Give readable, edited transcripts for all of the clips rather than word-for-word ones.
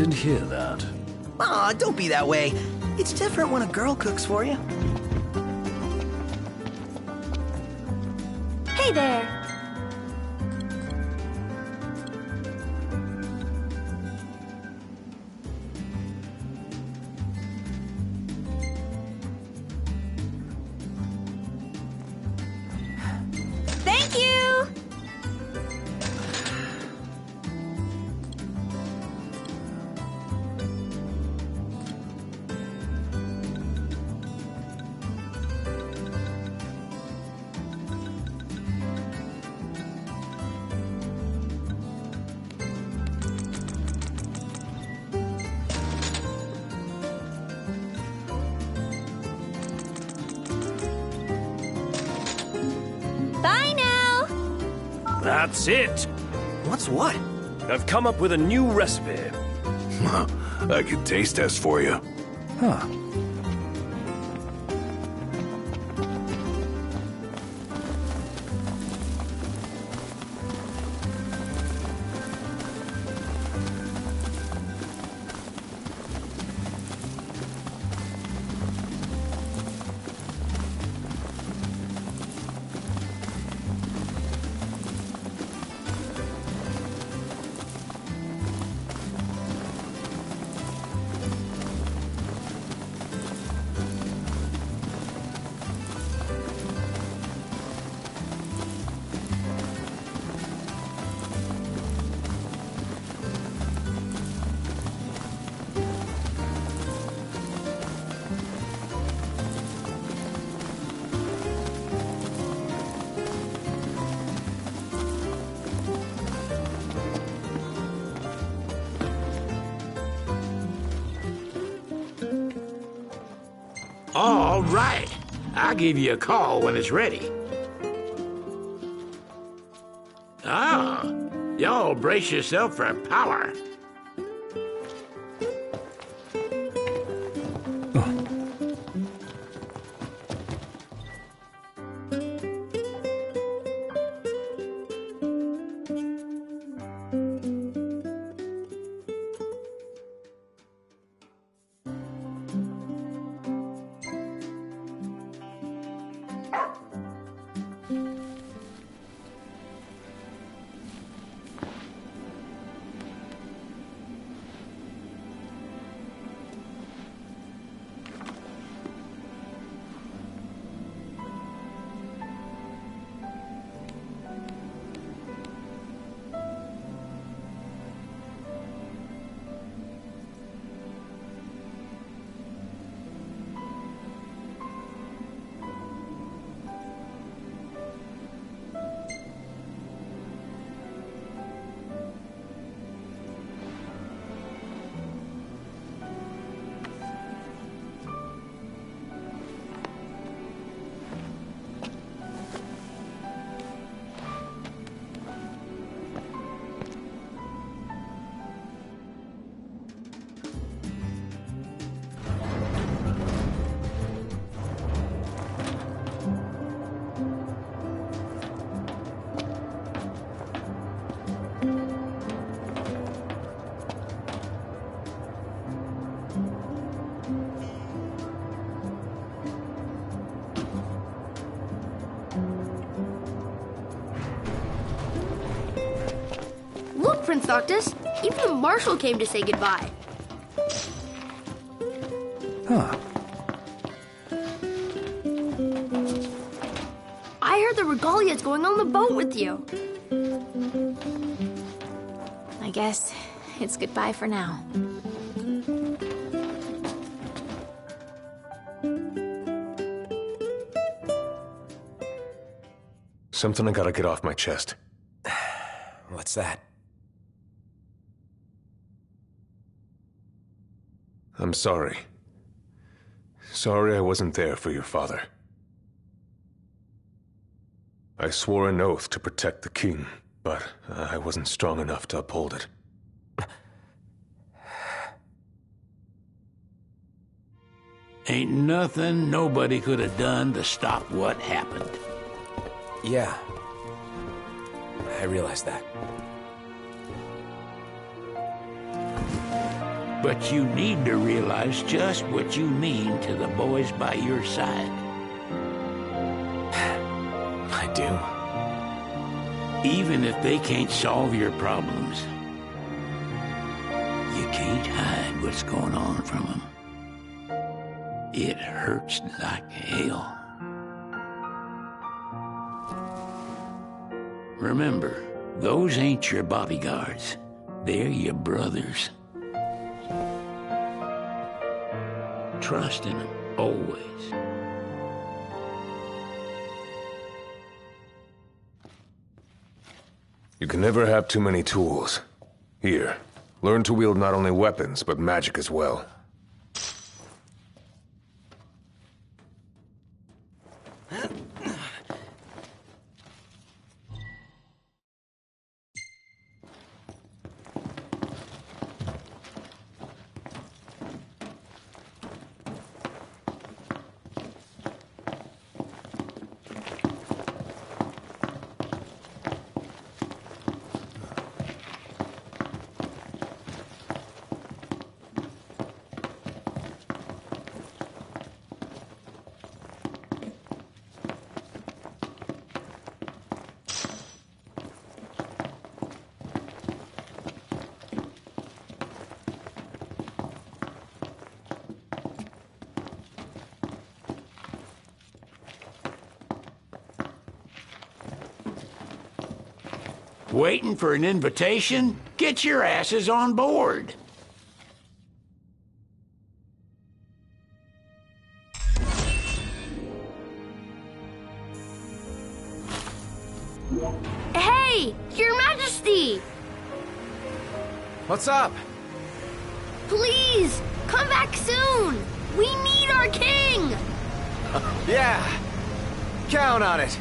didn't hear that. Aw, don't be that way. It's different when a girl cooks for you. Hey there! Thank you! Bye now! That's it! What's what? I've come up with a new recipe. I could taste test for you. Huh. All right. I'll give you a call when it's ready. Ah, y'all brace yourself for power. Look, Prince Noctis, even the Marshal came to say goodbye. Huh. I heard the Regalia's going on the boat with you. I guess it's goodbye for now. Something I gotta get off my chest. What's that? I'm sorry. Sorry I wasn't there for your father. I swore an oath to protect the king, but I wasn't strong enough to uphold it. Ain't nothing nobody could have done to stop what happened. Yeah. I realize that. But you need to realize just what you mean to the boys by your side. I do. Even if they can't solve your problems, you can't hide what's going on from them. It hurts like hell. Remember, those ain't your bodyguards. They're your brothers. Trust in them, always. You can never have too many tools. Here, learn to wield not only weapons, but magic as well. Waiting for an invitation? Get your asses on board. Hey, Your Majesty! What's up? Please, come back soon! We need our king! Yeah, count on it.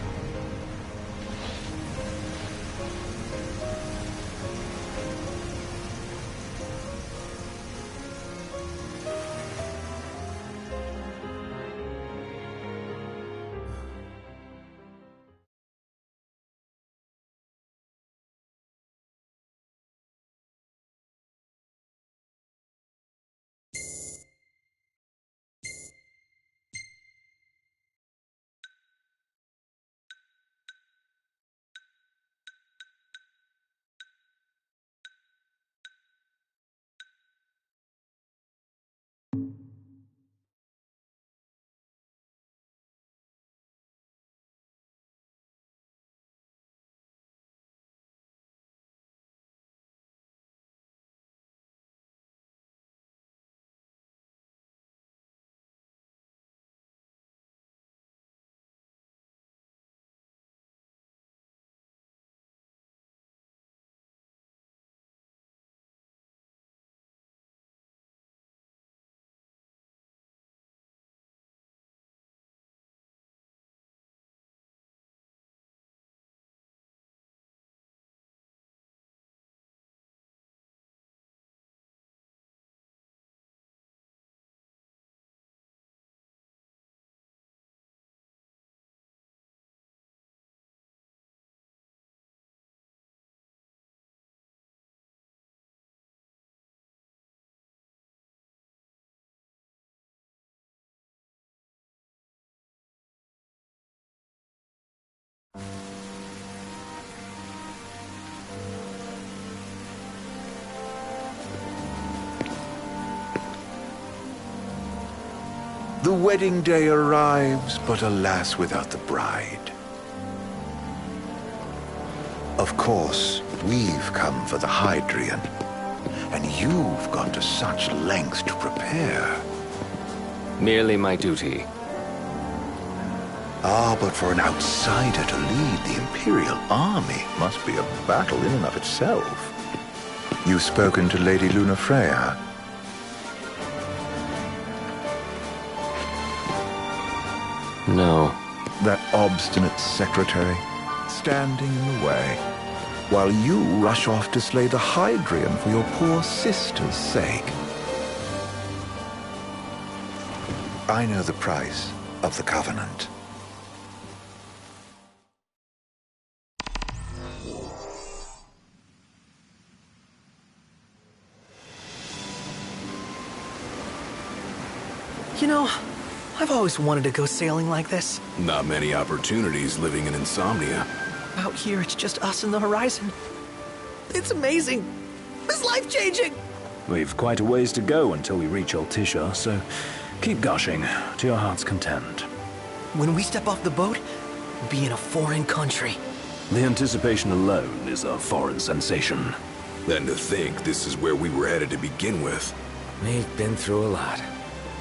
The wedding day arrives, but alas, without the bride. Of course, we've come for the Hydrian, and you've gone to such lengths to prepare. Merely my duty. Ah, but for an outsider to lead the Imperial army must be a battle in and of itself. You've spoken to Lady Lunafreya. No. That obstinate secretary, standing in the way, while you rush off to slay the Hydrian for your poor sister's sake. I know the price of the Covenant. You know, I've always wanted to go sailing like this. Not many opportunities living in Insomnia. Out here, it's just us and the horizon. It's amazing. It's life-changing. We've quite a ways to go until we reach Altisha, so keep gushing to your heart's content. When we step off the boat, we'll be in a foreign country. The anticipation alone is a foreign sensation. Then to think this is where we were headed to begin with. We've been through a lot.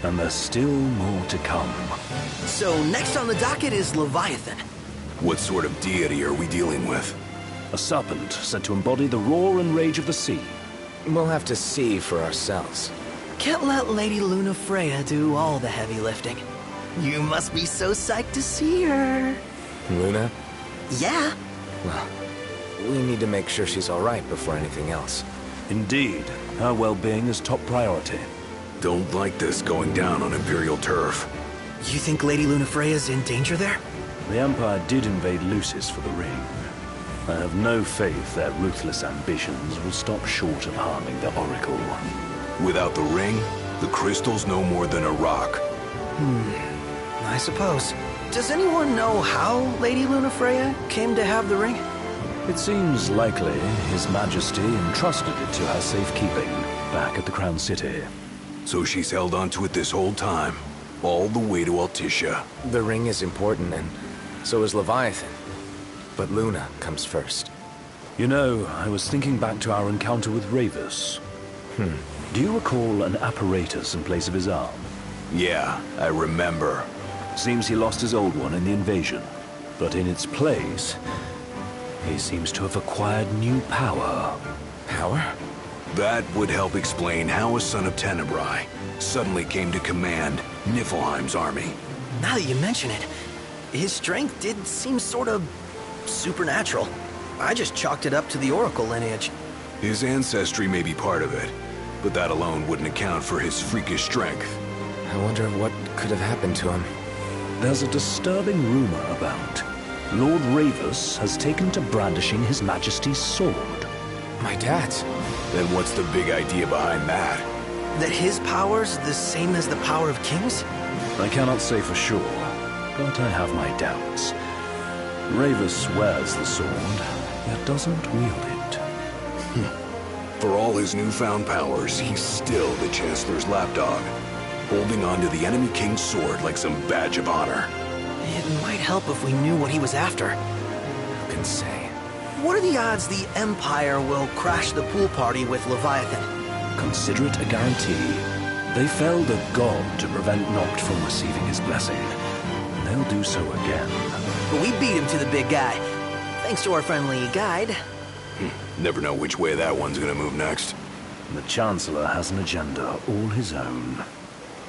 And there's still more to come. So next on the docket is Leviathan. What sort of deity are we dealing with? A serpent said to embody the roar and rage of the sea. We'll have to see for ourselves. Can't let Lady Luna Freya do all the heavy lifting. You must be so psyched to see her. Luna? Yeah. Well, we need to make sure she's all right before anything else. Indeed, her well-being is top priority. Don't like this going down on Imperial turf. You think Lady Luna Freya's in danger there? The Empire did invade Lucis for the ring. I have no faith their ruthless ambitions will stop short of harming the Oracle. Without the ring, the crystal's no more than a rock. I suppose. Does anyone know how Lady Luna Freya came to have the ring? It seems likely His Majesty entrusted it to her safekeeping back at the Crown City. So she's held onto it this whole time, all the way to Altisha. The ring is important, and so is Leviathan. But Luna comes first. You know, I was thinking back to our encounter with Ravus. Do you recall an apparatus in place of his arm? Yeah, I remember. Seems he lost his old one in the invasion. But in its place, he seems to have acquired new power. Power? That would help explain how a son of Tenebrae suddenly came to command Niflheim's army. Now that you mention it, his strength did seem sort of supernatural. I just chalked it up to the Oracle lineage. His ancestry may be part of it, but that alone wouldn't account for his freakish strength. I wonder what could have happened to him. There's a disturbing rumor about Lord Ravus has taken to brandishing His Majesty's sword. My dad's? Then what's the big idea behind that? That his power's the same as the power of kings? I cannot say for sure, but I have my doubts. Ravus wears the sword, yet doesn't wield it. For all his newfound powers, he's still the Chancellor's lapdog, holding on to the enemy king's sword like some badge of honor. It might help if we knew what he was after. Who can say? What are the odds the Empire will crash the pool party with Leviathan? Consider it a guarantee. They felled a god to prevent Noct from receiving his blessing. They'll do so again. But we beat him to the big guy, thanks to our friendly guide. Never know which way that one's gonna move next. The Chancellor has an agenda all his own.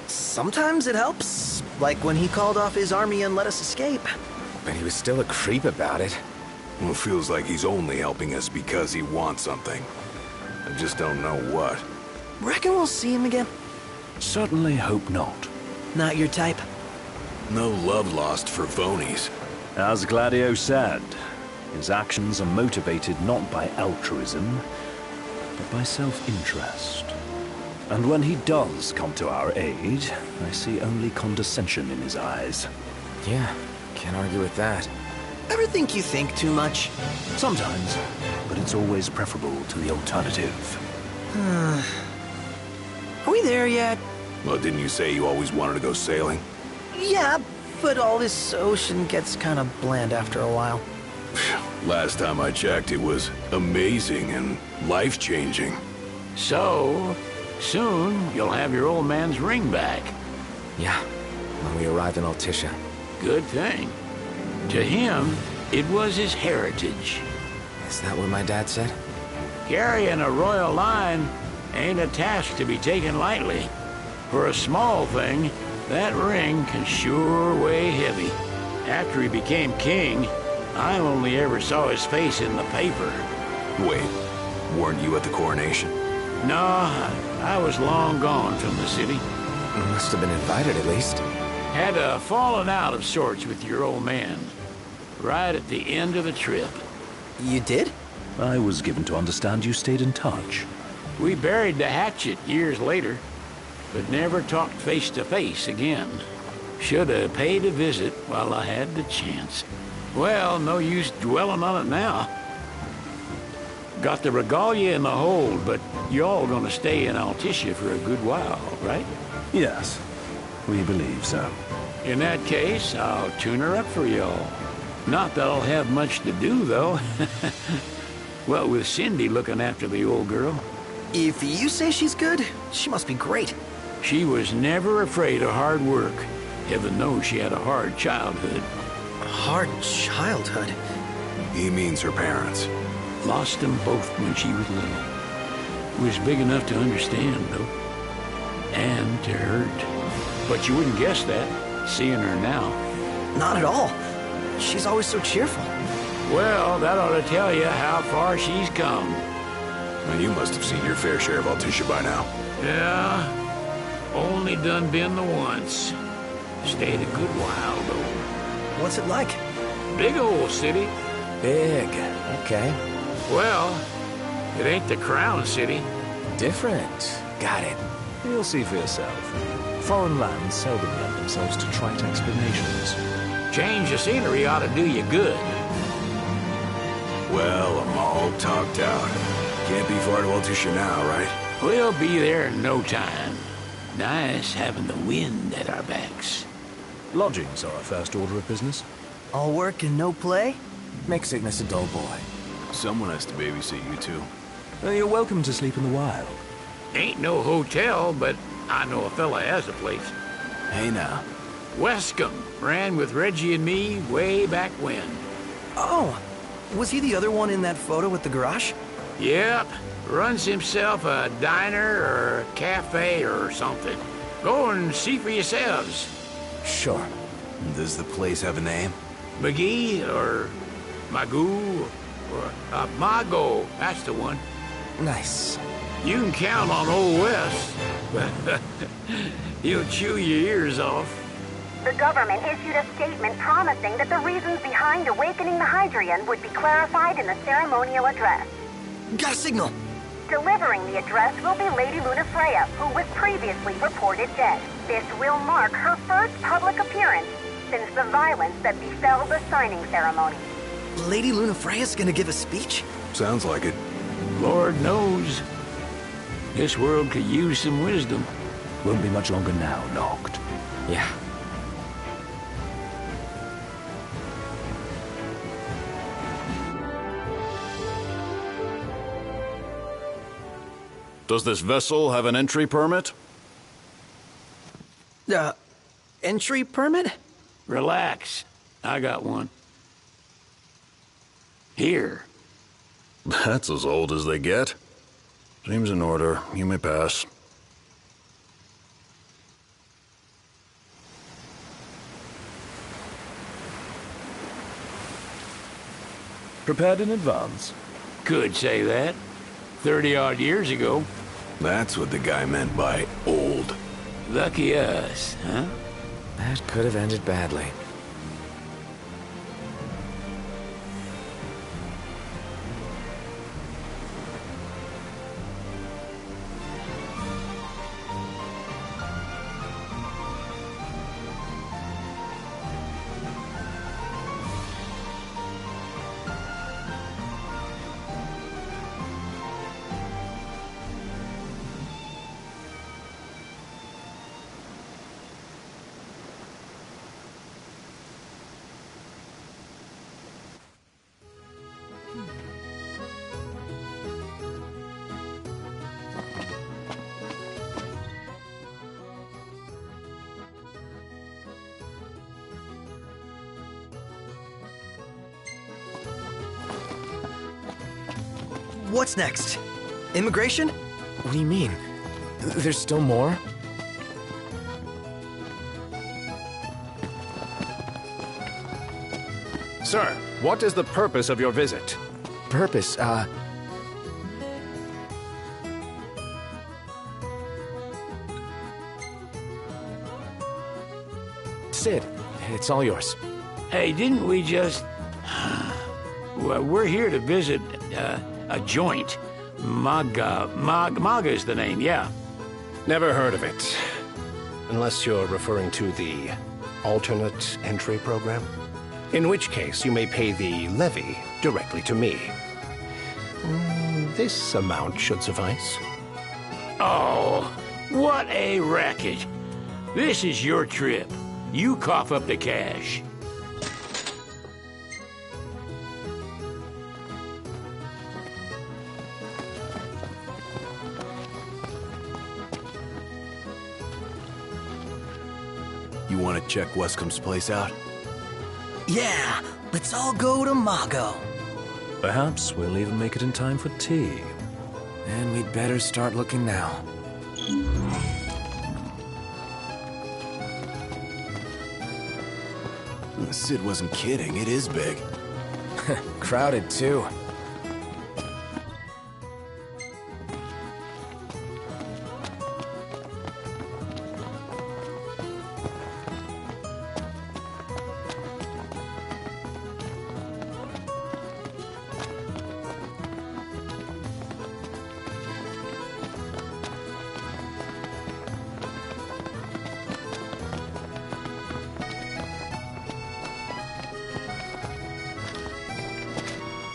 Sometimes it helps, like when he called off his army and let us escape. But he was still a creep about it. Well, it feels like he's only helping us because he wants something. I just don't know what. Reckon we'll see him again? Certainly hope not. Not your type? No love lost for phonies. As Gladio said, his actions are motivated not by altruism, but by self-interest. And when he does come to our aid, I see only condescension in his eyes. Yeah, can't argue with that. Ever think you think too much? Sometimes, but it's always preferable to the alternative. Are we there yet? Well, didn't you say you always wanted to go sailing? Yeah, but all this ocean gets kind of bland after a while. Last time I checked, it was amazing and life-changing. So, soon you'll have your old man's ring back. Yeah, when we arrive in Altisha. Good thing. To him, it was his heritage. Is that what my dad said? Carrying a royal line ain't a task to be taken lightly. For a small thing, that ring can sure weigh heavy. After he became king, I only ever saw his face in the paper. Wait, weren't you at the coronation? No, I was long gone from the city. You must have been invited at least. Had a falling out of sorts with your old man. Right at the end of the trip. You did? I was given to understand you stayed in touch. We buried the hatchet years later. but never talked face to face again. Should have paid a visit while I had the chance. Well, no use dwelling on it now. Got the regalia in the hold, but y'all gonna stay in Altissia for a good while, right? Yes, we believe so. In that case, I'll tune her up for y'all. Not that I'll have much to do, though. Well, with Cindy looking after the old girl. If you say she's good, she must be great. She was never afraid of hard work. Heaven knows she had a hard childhood. Hard childhood? He means her parents. Lost them both when she was little. Was big enough to understand, though. And to hurt. But you wouldn't guess that, seeing her now. Not at all. She's always so cheerful. Well, that ought to tell you how far she's come. And you must have seen your fair share of Altissia by now. Yeah, only done been the once. Stayed a good while, though. What's it like? Big old city. Big. Okay. Well, it ain't the Crown City. Different. Got it. You'll see for yourself. Foreign lands seldom lend themselves to trite explanations. Change of scenery ought to do you good. Well, I'm all talked out. Can't be far to Altissia now, right? We'll be there in no time. Nice having the wind at our backs. Lodgings are our first order of business. All work and no play? Make sickness a dull boy. Someone has to babysit you two. You're welcome to sleep in the wild. Ain't no hotel, but I know a fella has a place. Hey now. Westcomb ran with Reggie and me way back when. Oh, was he the other one in that photo with the garage? Yep, runs himself a diner or a cafe or something. Go and see for yourselves. Sure. Does the place have a name? McGee or Magoo or Mago, that's the one. Nice. You can count on Old West, but he'll chew your ears off. The government issued a statement promising that the reasons behind awakening the Hydrian would be clarified in the ceremonial address. Got a signal. Delivering the address will be Lady Lunafreya, who was previously reported dead. This will mark her first public appearance since the violence that befell the signing ceremony. Lady Lunafreya's gonna give a speech? Sounds like it. Lord knows. This world could use some wisdom. Won't be much longer now, Noct. Yeah. Does this vessel have an entry permit? Entry permit? Relax. I got one. Here. That's as old as they get. Seems in order. You may pass. Prepared in advance? Could say that. 30-odd years ago. That's what the guy meant by old. Lucky us, huh? That could have ended badly. What's next? Immigration? What do you mean? There's still more? Sir, what is the purpose of your visit? Purpose, Sid, it's all yours. Hey, didn't we just... Well, we're here to visit a joint. Maga's the name, yeah. Never heard of it. Unless you're referring to the alternate entry program. In which case, you may pay the levy directly to me. This amount should suffice. Oh, what a racket. This is your trip. You cough up the cash. You want to check Wescom's place out? Yeah, let's all go to Mago. Perhaps we'll even make it in time for tea. And we'd better start looking now. Sid wasn't kidding, it is big. Crowded, too.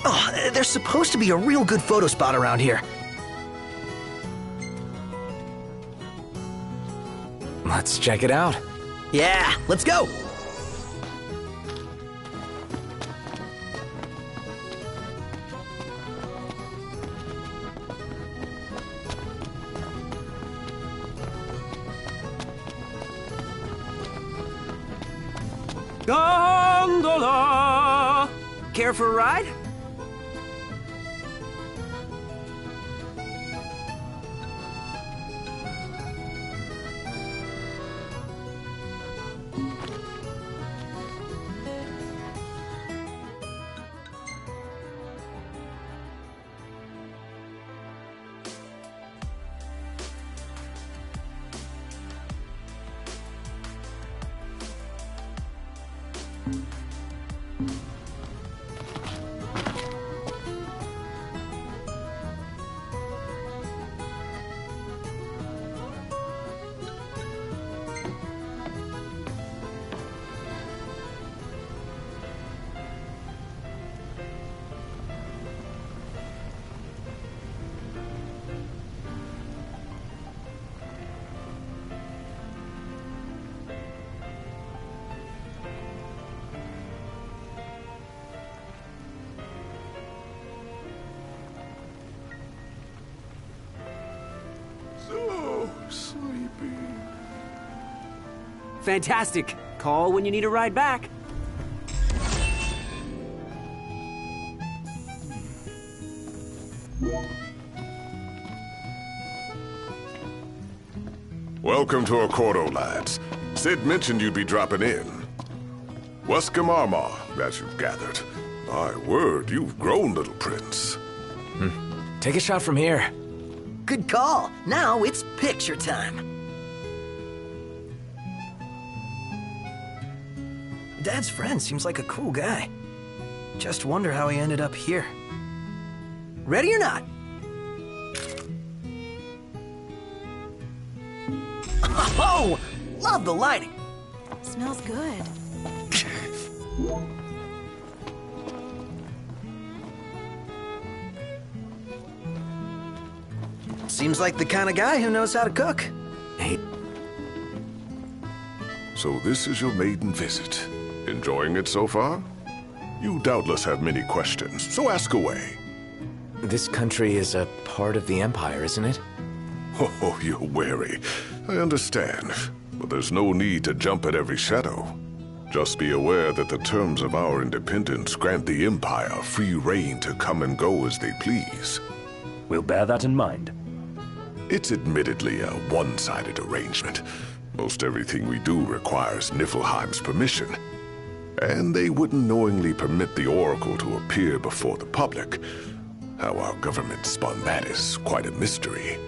Oh, there's supposed to be a real good photo spot around here. Let's check it out. Yeah, let's go! Gondola! Care for a ride? So sleepy. Fantastic. Call when you need a ride back. Welcome to Accordo, lads. Sid mentioned you'd be dropping in. Wescom Armor, as you've gathered. My word, you've grown, little prince. Take a shot from here. Good call. Now it's picture time. Dad's friend seems like a cool guy. Just wonder how he ended up here. Ready or not? Oh! Love the lighting. Smells good. Seems like the kind of guy who knows how to cook. Hey. So this is your maiden visit. Enjoying it so far? You doubtless have many questions, so ask away. This country is a part of the Empire, isn't it? Oh, you're wary. I understand. But there's no need to jump at every shadow. Just be aware that the terms of our independence grant the Empire free reign to come and go as they please. We'll bear that in mind. It's admittedly a one-sided arrangement. Most everything we do requires Niflheim's permission. And they wouldn't knowingly permit the Oracle to appear before the public. How our government spun that is quite a mystery.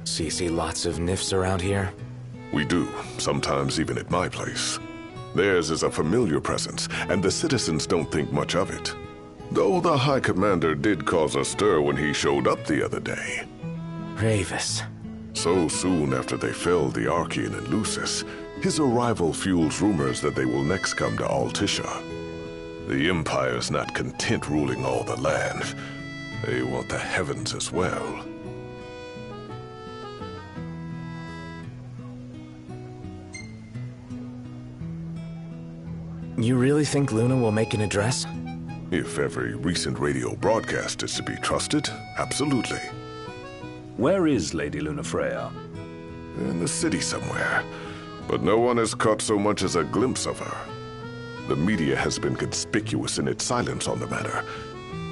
So you see lots of Nifs around here? We do, sometimes even at my place. Theirs is a familiar presence, and the citizens don't think much of it. Though the High Commander did cause a stir when he showed up the other day. Ravis. So soon after they felled the Archean and Lucis, his arrival fuels rumors that they will next come to Altisha. The Empire's not content ruling all the land. They want the heavens as well. You really think Luna will make an address? If every recent radio broadcast is to be trusted, absolutely. Where is Lady Lunafreya? In the city somewhere, but no one has caught so much as a glimpse of her. The media has been conspicuous in its silence on the matter,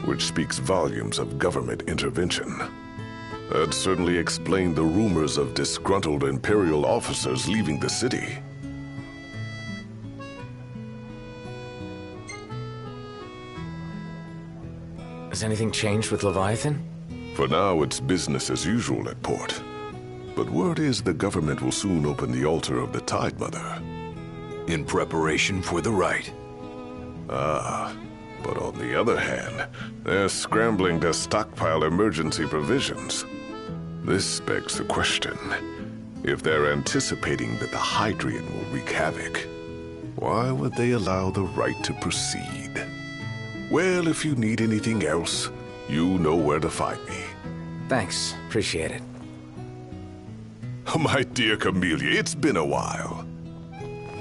which speaks volumes of government intervention. That certainly explained the rumors of disgruntled Imperial officers leaving the city. Has anything changed with Leviathan? For now, it's business as usual at port. But word is the government will soon open the altar of the Tide Mother. In preparation for the rite. Ah, but on the other hand, they're scrambling to stockpile emergency provisions. This begs the question, if they're anticipating that the Hydrian will wreak havoc, why would they allow the rite to proceed? Well, if you need anything else, you know where to find me. Thanks. Appreciate it. My dear Camellia, it's been a while.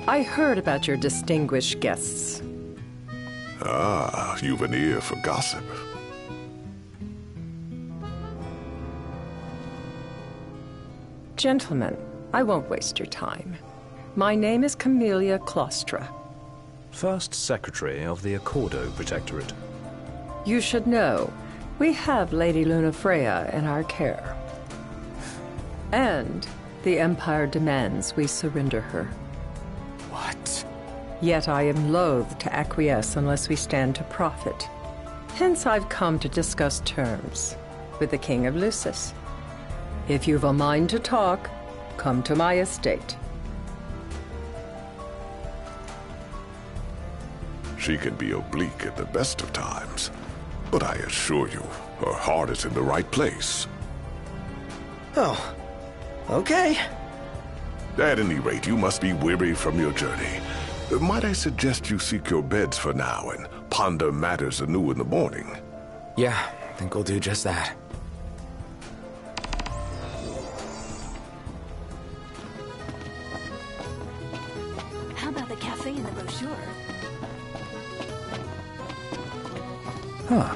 I heard about your distinguished guests. Ah, you've an ear for gossip. Gentlemen, I won't waste your time. My name is Camellia Claustra. First Secretary of the Accordo Protectorate. You should know, we have Lady Lunafreya in our care. And the Empire demands we surrender her. What? Yet I am loath to acquiesce unless we stand to profit. Hence I've come to discuss terms with the King of Lucis. If you've a mind to talk, come to my estate. She can be oblique at the best of times, but I assure you, her heart is in the right place. Oh, okay. At any rate, you must be weary from your journey. Might I suggest you seek your beds for now and ponder matters anew in the morning? Yeah, I think we'll do just that. How about the cafe in the brochure? Huh.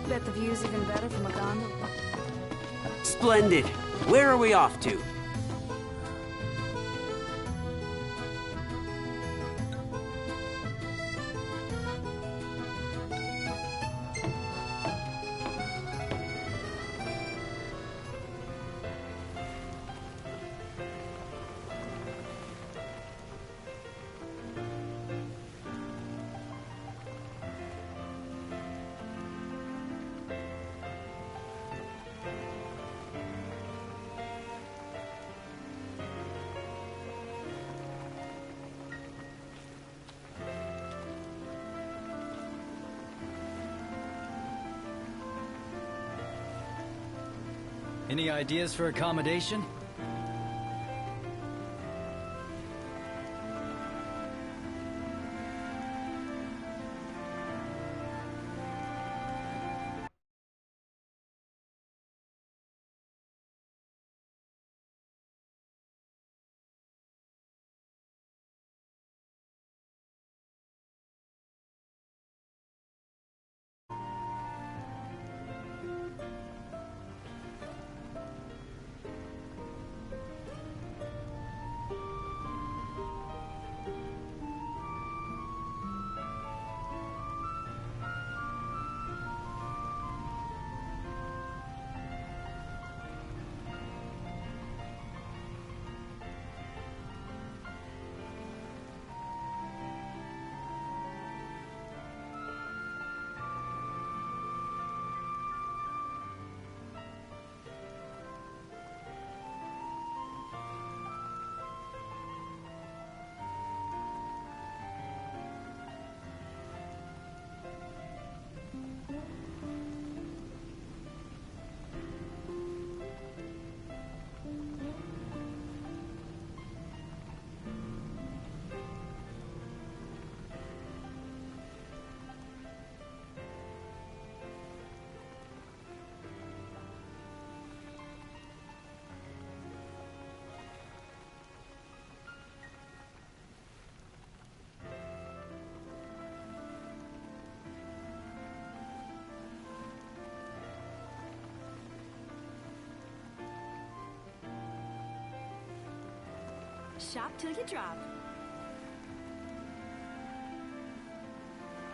Bet the view's even better from a gondola. Splendid. Where are we off to? Any ideas for accommodation? shop till you drop.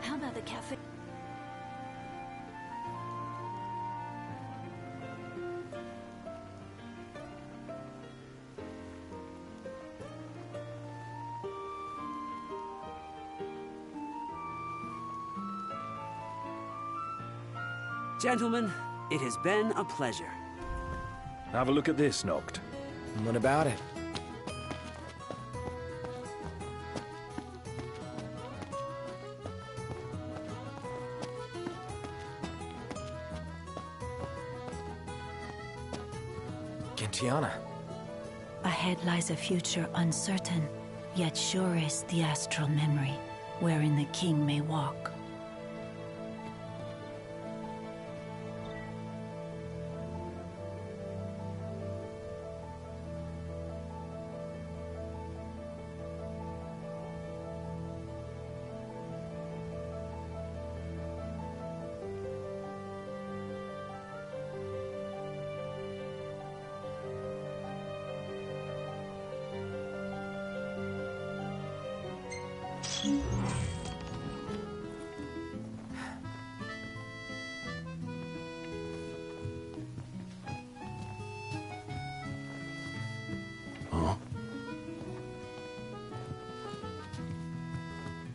How about the cafe? Gentlemen, it has been a pleasure. Have a look at this, Noct. What about it? Gentiana. Ahead lies a future uncertain, yet sure is the astral memory, wherein the king may walk.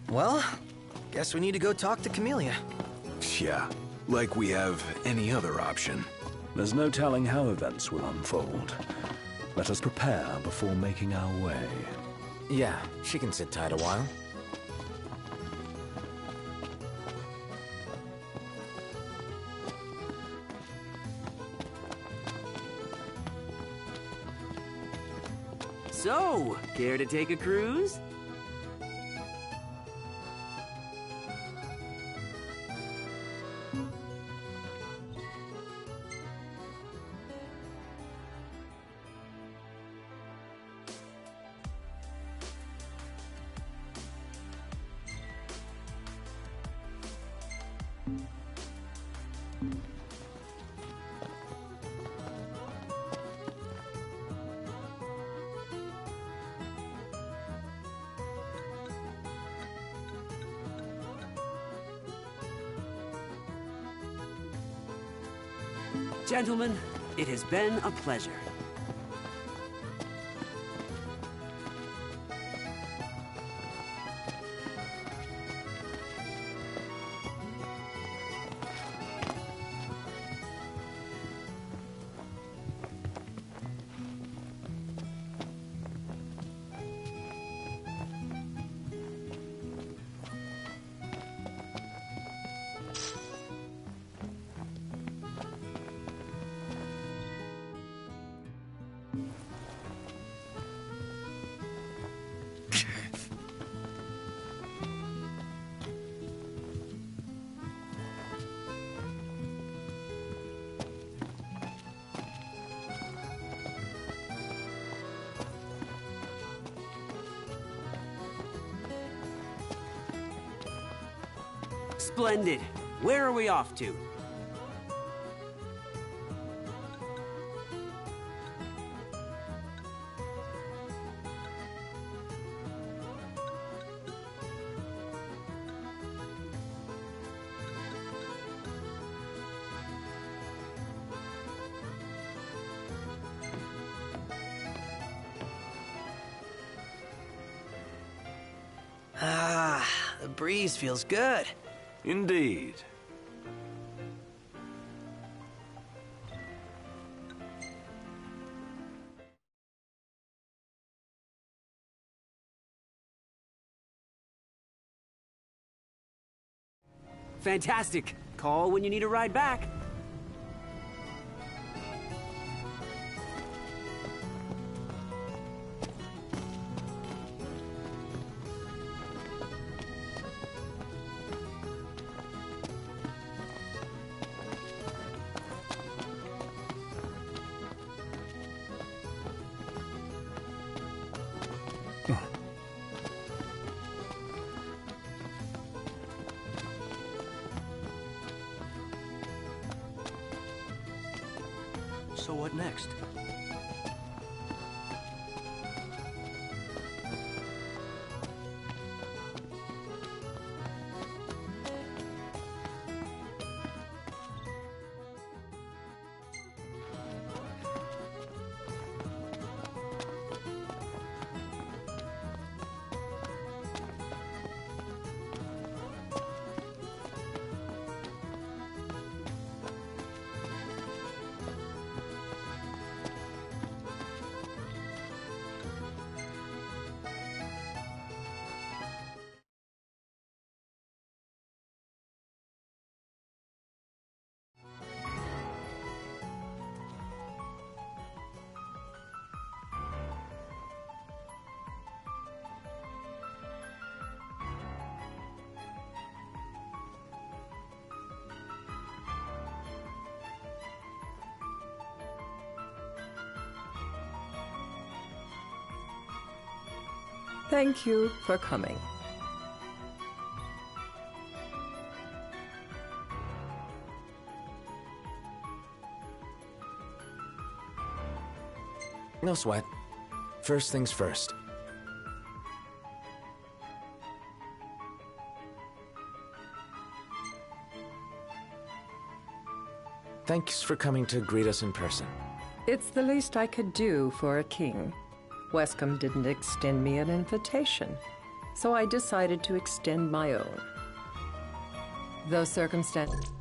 Well, guess we need to go talk to Camellia. Yeah, like we have any other option. There's no telling how events will unfold. Let us prepare before making our way. Yeah, she can sit tight a while. So, care to take a cruise? Gentlemen, it has been a pleasure. Splendid. Where are we off to? Ah, the breeze feels good. Indeed. Fantastic. Call when you need a ride back. So what next? Thank you for coming. No sweat. First things first. Thanks for coming to greet us in person. It's the least I could do for a king. Wescombe didn't extend me an invitation, so I decided to extend my own. Those circumstances...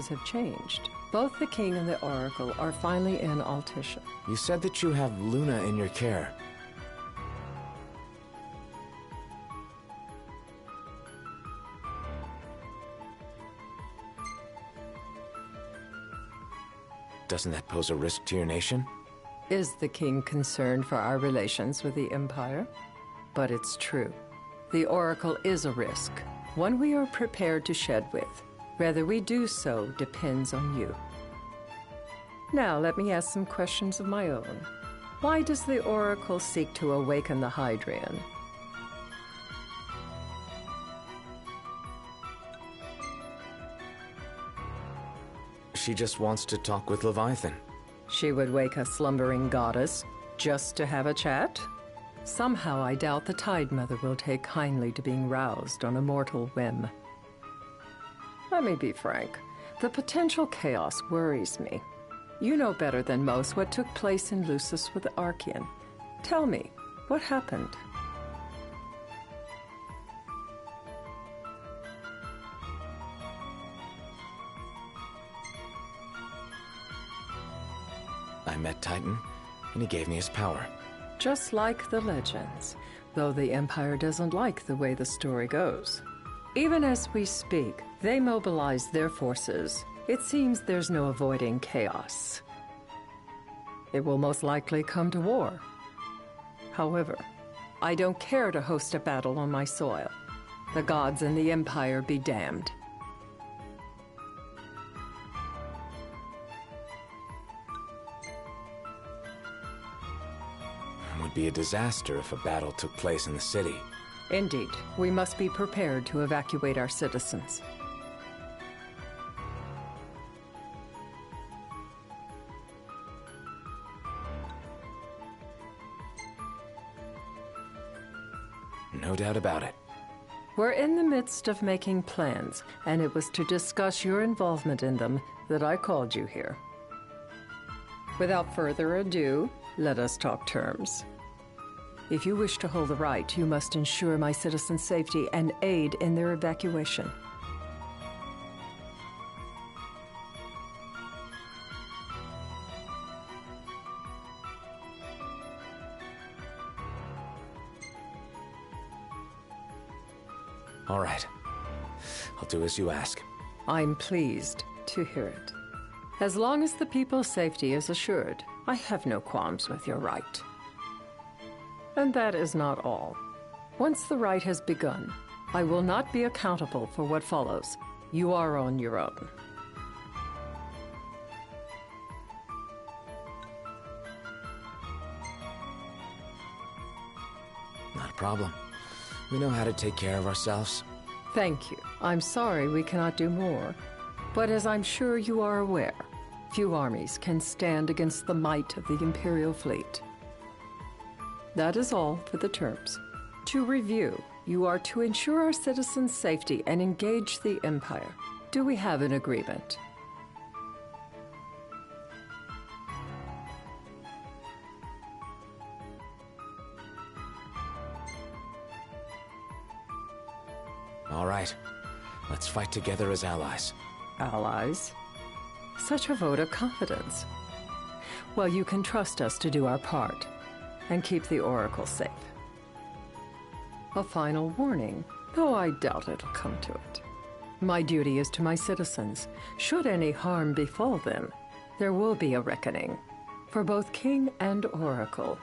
have changed. Both the king and the oracle are finally in Altissia. You said that you have Luna in your care. Doesn't that pose a risk to your nation? Is the king concerned for our relations with the Empire? But it's true. The oracle is a risk, one we are prepared to shed with. Whether we do so depends on you. Now, let me ask some questions of my own. Why does the Oracle seek to awaken the Hydrian? She just wants to talk with Leviathan. She would wake a slumbering goddess just to have a chat? Somehow I doubt the Tide Mother will take kindly to being roused on a mortal whim. Let me be frank. The potential chaos worries me. You know better than most what took place in Lucis with Archean. Tell me, what happened? I met Titan, and he gave me his power. Just like the legends, though the Empire doesn't like the way the story goes. Even as we speak, they mobilize their forces. It seems there's no avoiding chaos. It will most likely come to war. However, I don't care to host a battle on my soil. The gods and the Empire be damned. It would be a disaster if a battle took place in the city. Indeed, we must be prepared to evacuate our citizens. No doubt about it. We're in the midst of making plans, and it was to discuss your involvement in them that I called you here. Without further ado, let us talk terms. If you wish to hold the right, you must ensure my citizens' safety and aid in their evacuation. All right. I'll do as you ask. I'm pleased to hear it. As long as the people's safety is assured, I have no qualms with your right. And that is not all. Once the rite has begun, I will not be accountable for what follows. You are on your own. Not a problem. We know how to take care of ourselves. Thank you. I'm sorry we cannot do more. But as I'm sure you are aware, few armies can stand against the might of the Imperial fleet. That is all for the terms. To review, you are to ensure our citizens' safety and engage the Empire. Do we have an agreement? All right. Let's fight together as allies. Allies? Such a vote of confidence. Well, you can trust us to do our part and keep the Oracle safe. A final warning, though I doubt it'll come to it. My duty is to my citizens. Should any harm befall them, there will be a reckoning, for both King and Oracle.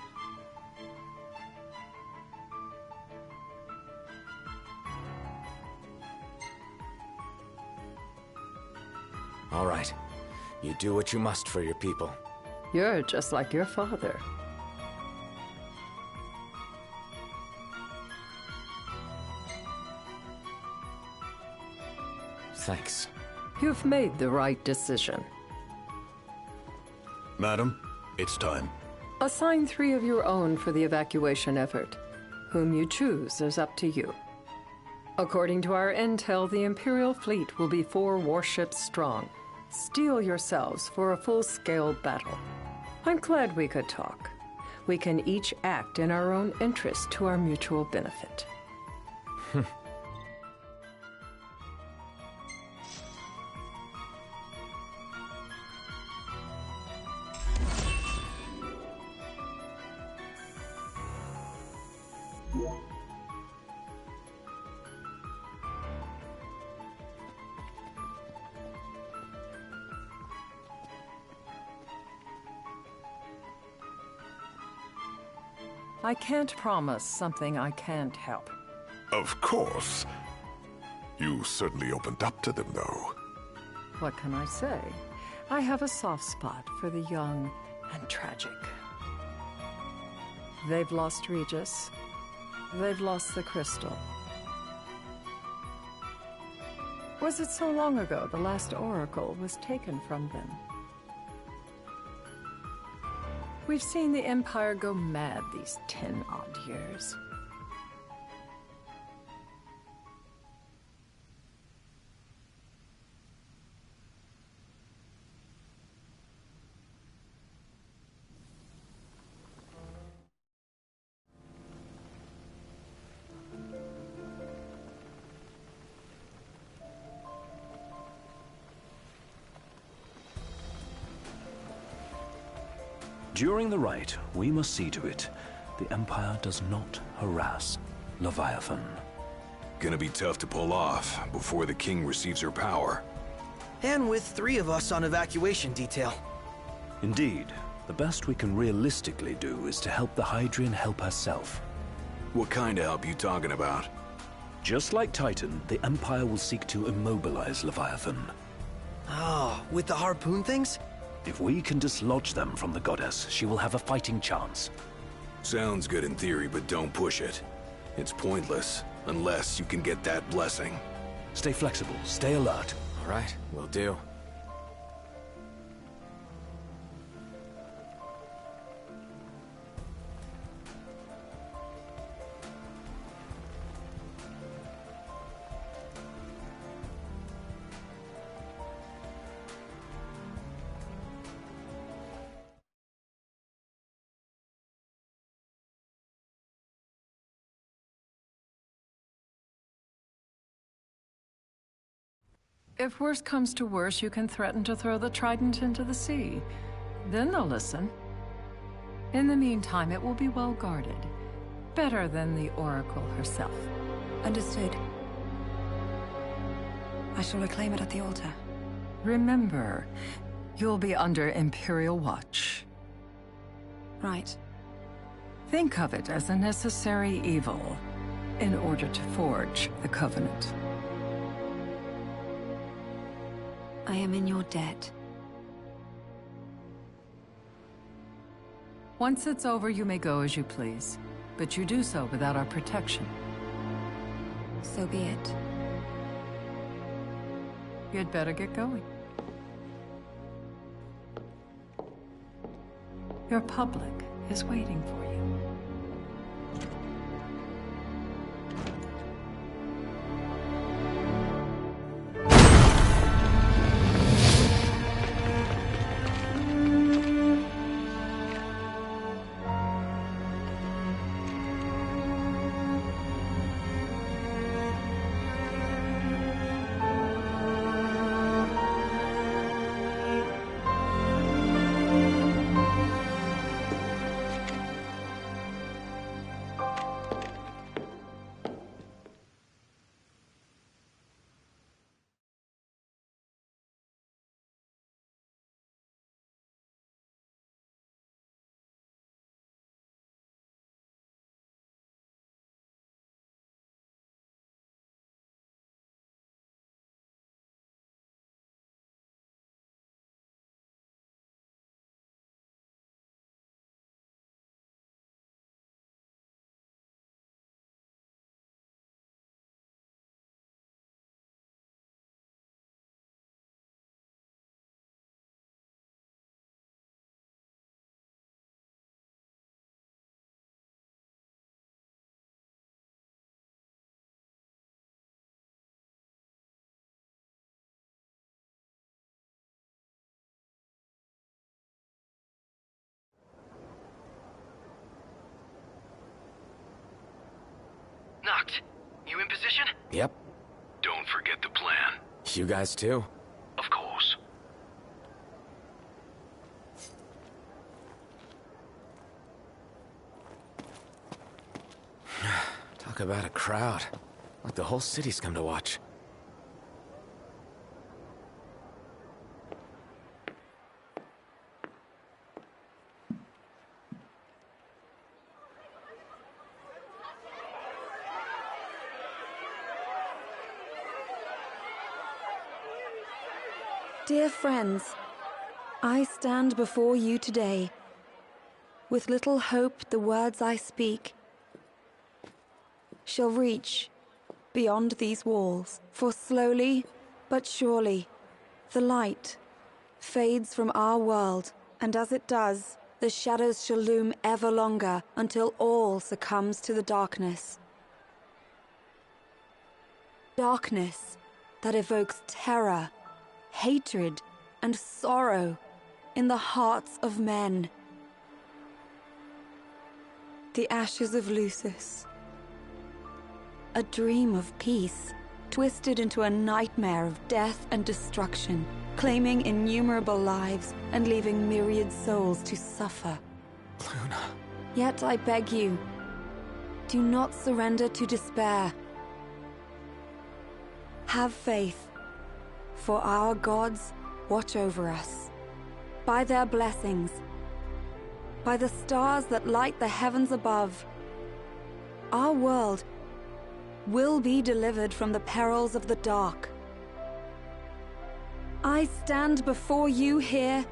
All right. You do what you must for your people. You're just like your father. Thanks. You've made the right decision. Madam, it's time. Assign 3 of your own for the evacuation effort. Whom you choose is up to you. According to our intel, the Imperial fleet will be 4 warships strong. Steel yourselves for a full-scale battle. I'm glad we could talk. We can each act in our own interest to our mutual benefit. I can't promise something I can't help. Of course. You certainly opened up to them, though. What can I say? I have a soft spot for the young and tragic. They've lost Regis. They've lost the crystal. Was it so long ago the last oracle was taken from them? We've seen the Empire go mad these 10-odd years. During the rite, we must see to it the Empire does not harass Leviathan. Gonna be tough to pull off before the king receives her power. And with 3 of us on evacuation detail. Indeed, the best we can realistically do is to help the Hydrian help herself. What kind of help you talking about? Just like Titan, the Empire will seek to immobilize Leviathan. Oh, with the harpoon things? If we can dislodge them from the goddess, she will have a fighting chance. Sounds good in theory, but don't push it. It's pointless, unless you can get that blessing. Stay flexible, stay alert. All right, will do. If worse comes to worse, you can threaten to throw the trident into the sea. Then they'll listen. In the meantime, it will be well guarded. Better than the Oracle herself. Understood. I shall reclaim it at the altar. Remember, you'll be under Imperial watch. Right. Think of it as a necessary evil in order to forge the Covenant. I am in your debt. Once it's over, you may go as you please. But you do so without our protection. So be it. You'd better get going. Your public is waiting for you. Noct, you in position? Yep. Don't forget the plan. You guys too? Of course. Talk about a crowd. Like the whole city's come to watch. Dear friends, I stand before you today. With little hope the words I speak shall reach beyond these walls. For slowly but surely the light fades from our world, and as it does, the shadows shall loom ever longer until all succumbs to the darkness. Darkness that evokes terror, hatred, and sorrow in the hearts of men. The ashes of Lucis. A dream of peace, twisted into a nightmare of death and destruction, claiming innumerable lives and leaving myriad souls to suffer. Luna. Yet I beg you, do not surrender to despair. Have faith, for our gods watch over us. By their blessings, by the stars that light the heavens above, our world will be delivered from the perils of the dark. I stand before you here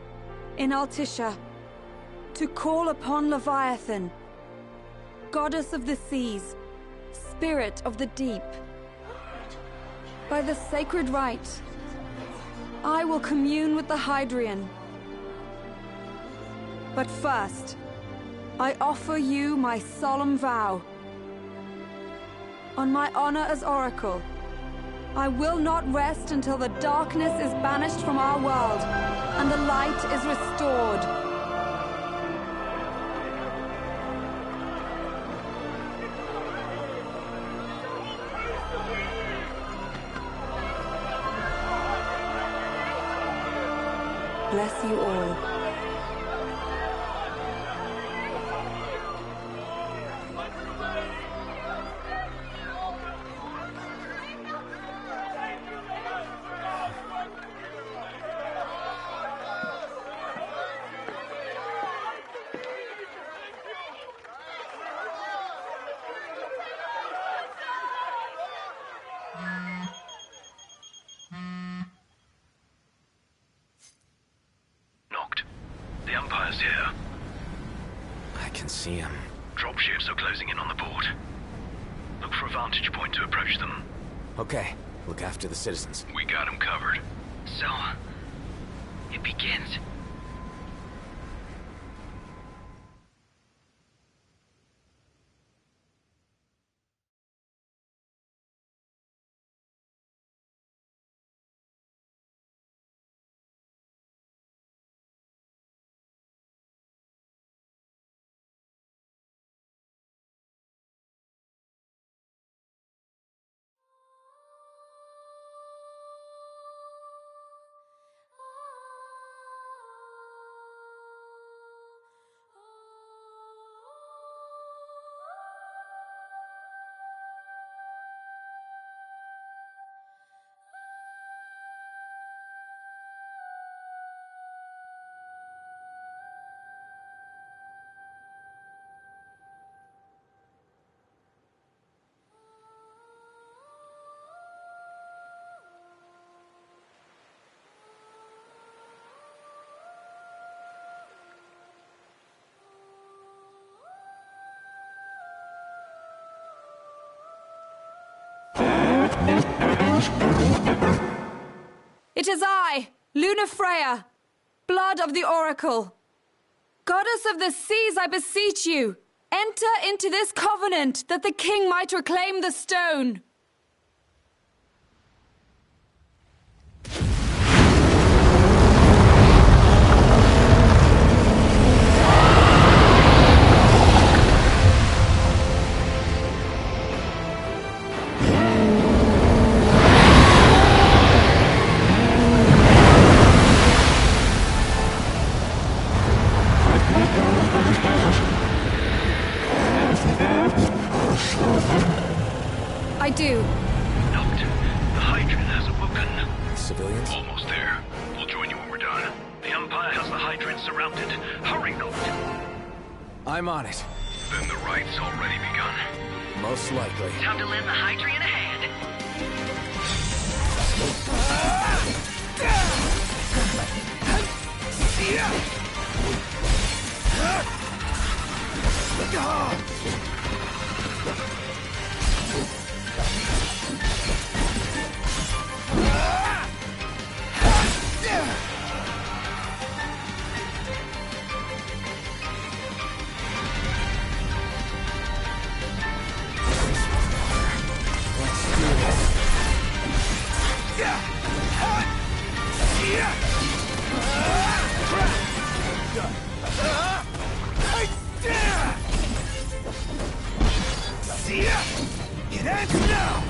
in Altissia to call upon Leviathan, goddess of the seas, spirit of the deep. By the sacred rite, I will commune with the Hydrian. But first, I offer you my solemn vow. On my honor as Oracle, I will not rest until the darkness is banished from our world and the light is restored. Bless you all. The Empire's here. I can see him. Dropships are closing in on the port. Look for a vantage point to approach them. Okay, look after the citizens. We got them covered. So, it begins. It is I, Luna Freya, blood of the Oracle. Goddess of the seas, I beseech you, enter into this covenant that the king might reclaim the stone. I do. Note, the Hydrant has awoken. Civilians? Almost there. We'll join you when we're done. The Empire has the Hydrant surrounded. Hurry, Note. I'm on it. Then the right's already begun. Most likely. Time to lend the Hydrant a hand. It ends now!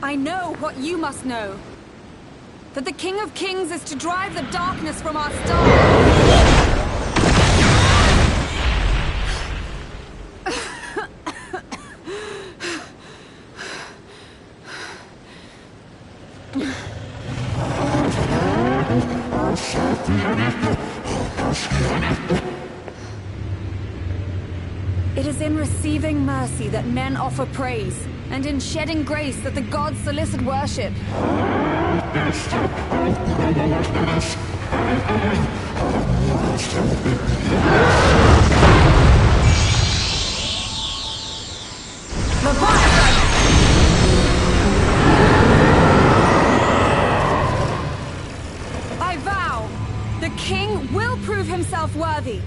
I know what you must know. That the King of Kings is to drive the darkness from our star. It is in receiving mercy that men offer praise, and in shedding grace that the gods solicit worship. I vow, the king will prove himself worthy.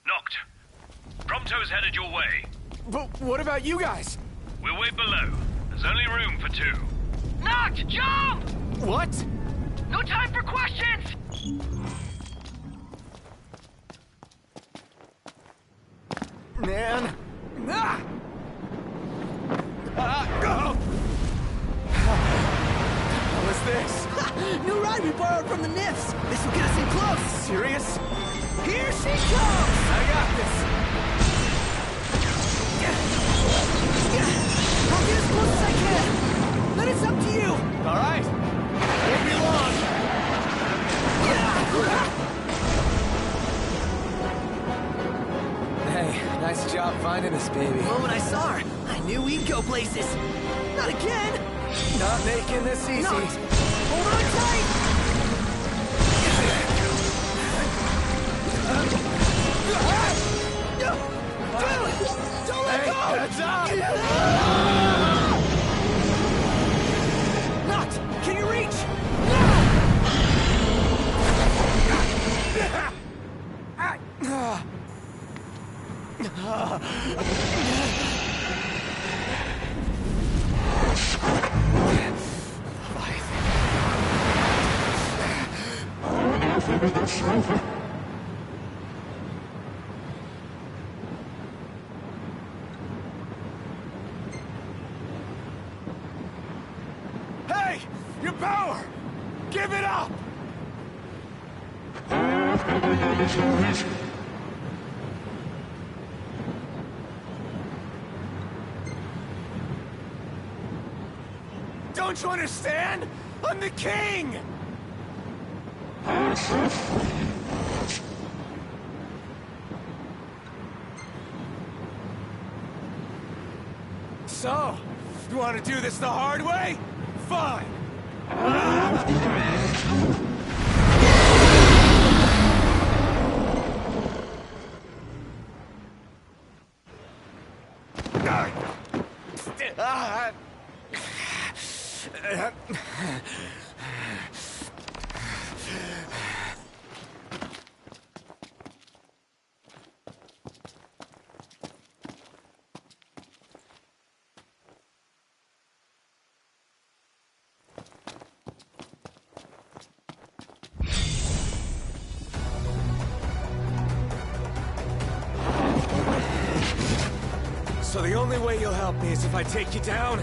Knocked. Prompto's headed your way. But what about you guys? We'll wait below. There's only room for two. Knocked! Jump! What? No time for questions! Man. Ah! What was this? New ride we borrowed from the Nifs. This will get us in close. Serious? Here she comes! I got this. I'll get as close as I can. Then it's up to you. All right. Won't be long. Hey, nice job finding us, baby. The moment I saw her, I knew we'd go places. Not again. Not making this easy. Not. Hold on tight. Dude, don't let go. Heads up. Knocked. Can you reach? Hey! Your power! Give it up! Don't you understand? I'm the king! So, you want to do this the hard way? Fine! So the only way you'll help me is if I take you down?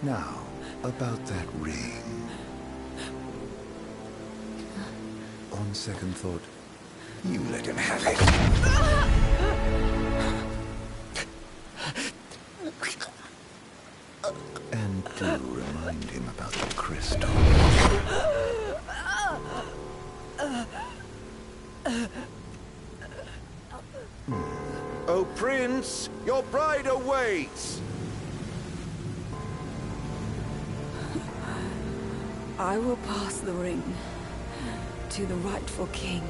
Now, about that ring. On second thought, you let him have it. And do remind him about the crystal. Oh, Prince, your bride awaits! I will pass the ring to the rightful king.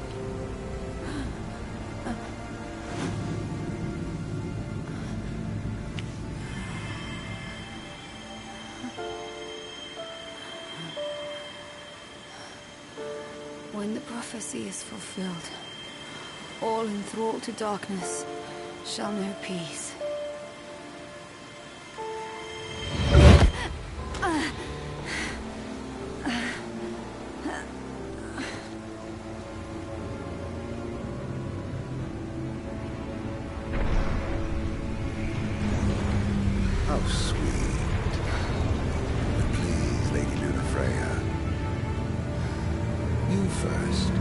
When the prophecy is fulfilled, all enthralled to darkness shall know peace. How sweet. But please, Lady Lunafreya. You first.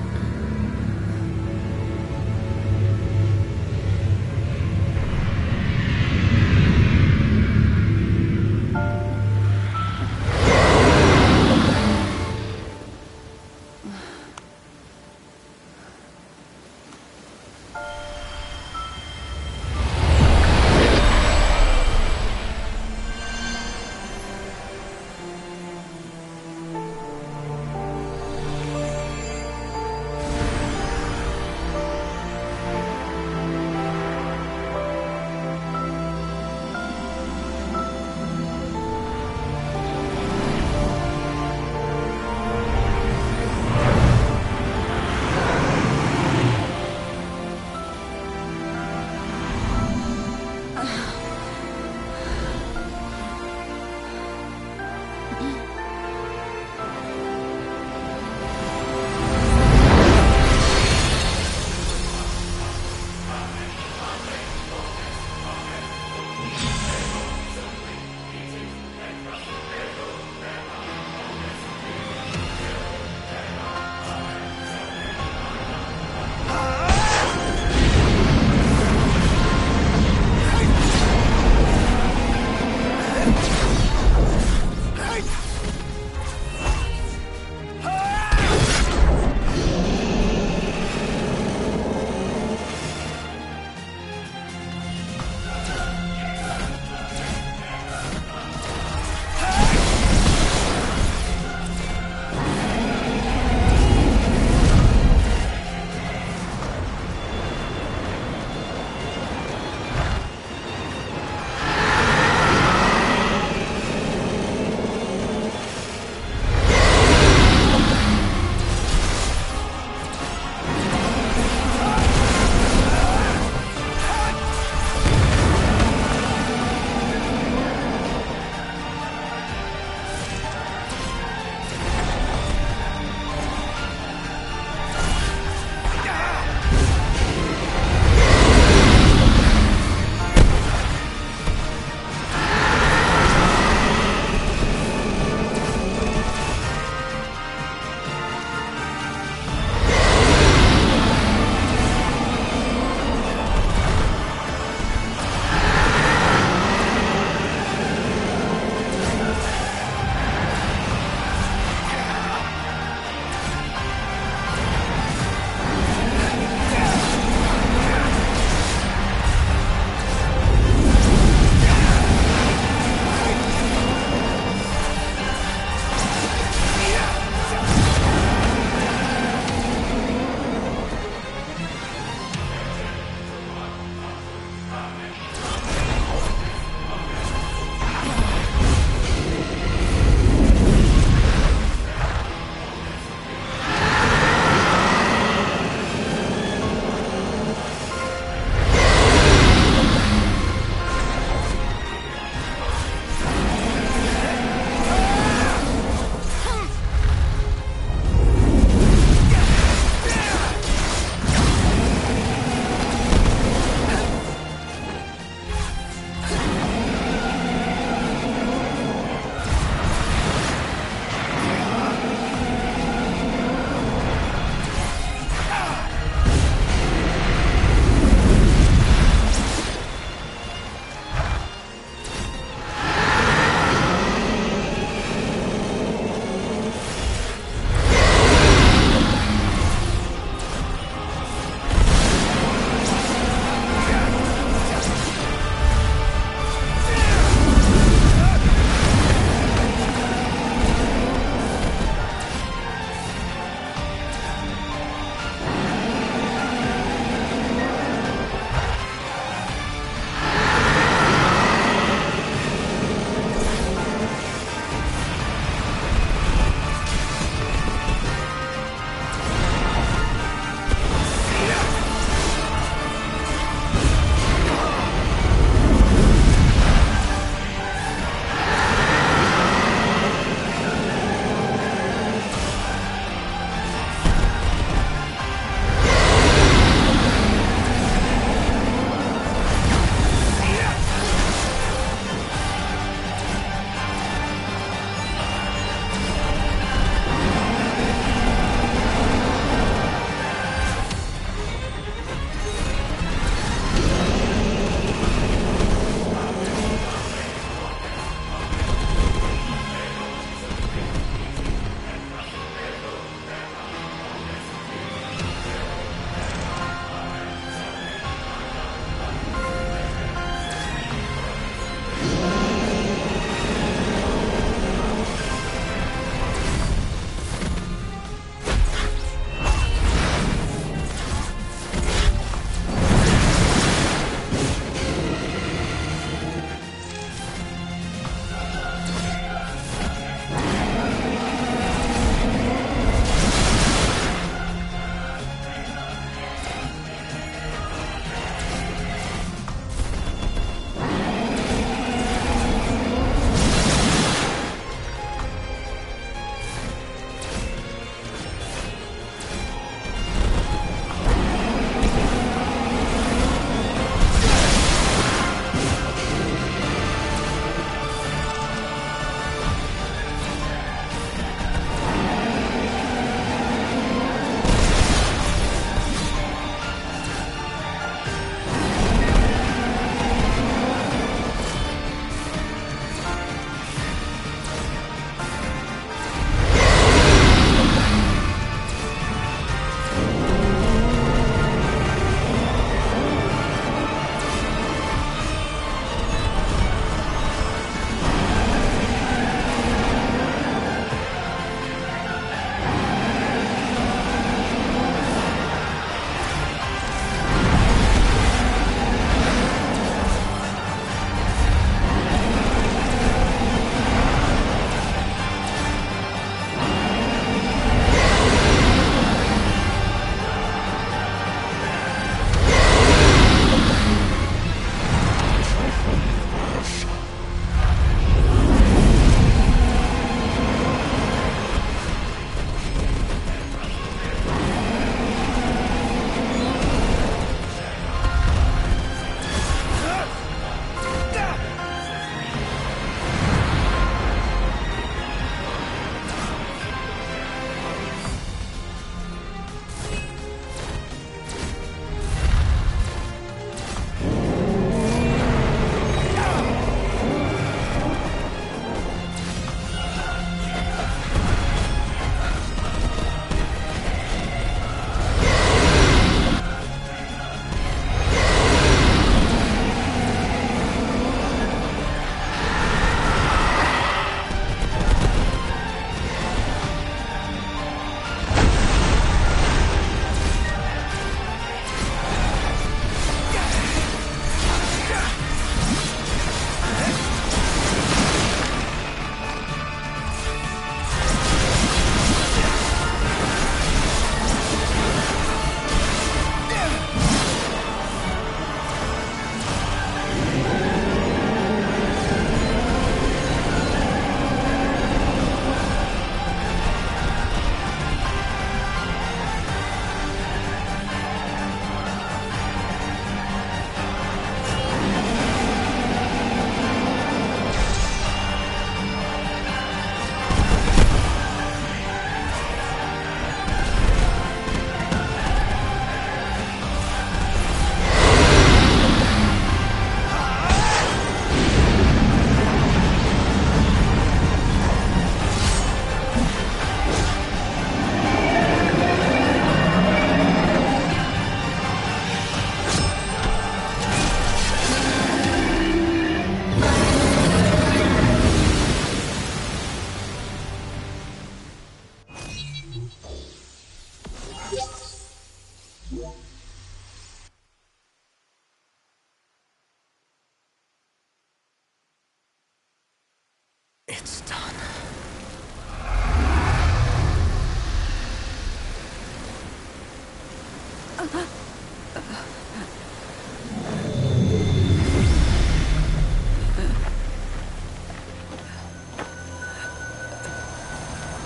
It's done.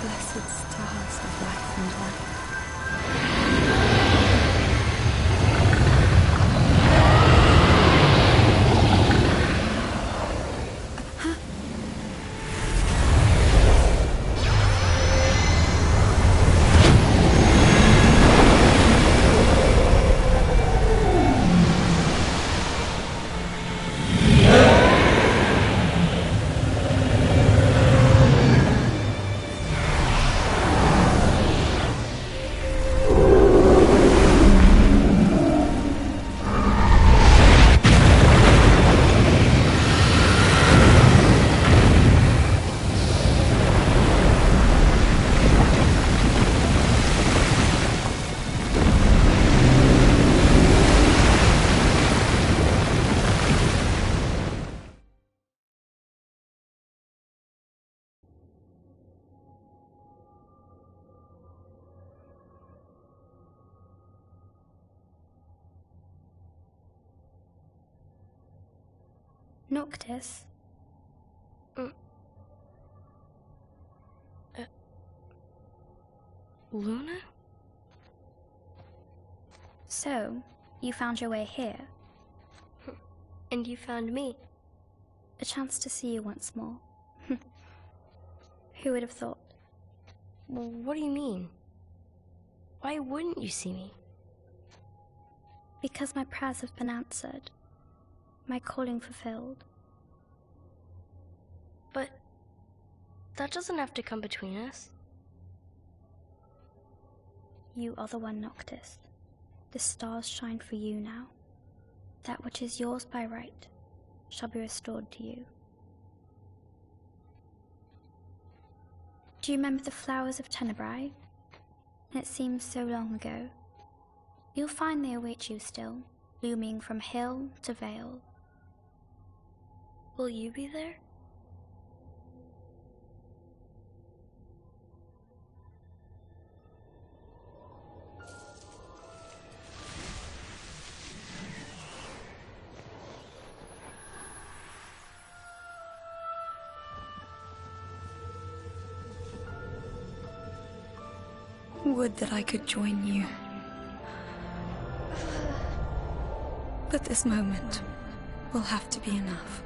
Blessed stars of life and light. Noctis? Luna? So, you found your way here. And you found me. A chance to see you once more. Who would have thought? Well, what do you mean? Why wouldn't you see me? Because my prayers have been answered. My calling fulfilled. But that doesn't have to come between us. You are the one, Noctis. The stars shine for you now. That which is yours by right shall be restored to you. Do you remember the flowers of Tenebrae? It seems so long ago. You'll find they await you still, blooming from hill to vale. Will you be there? Would that I could join you. But this moment will have to be enough.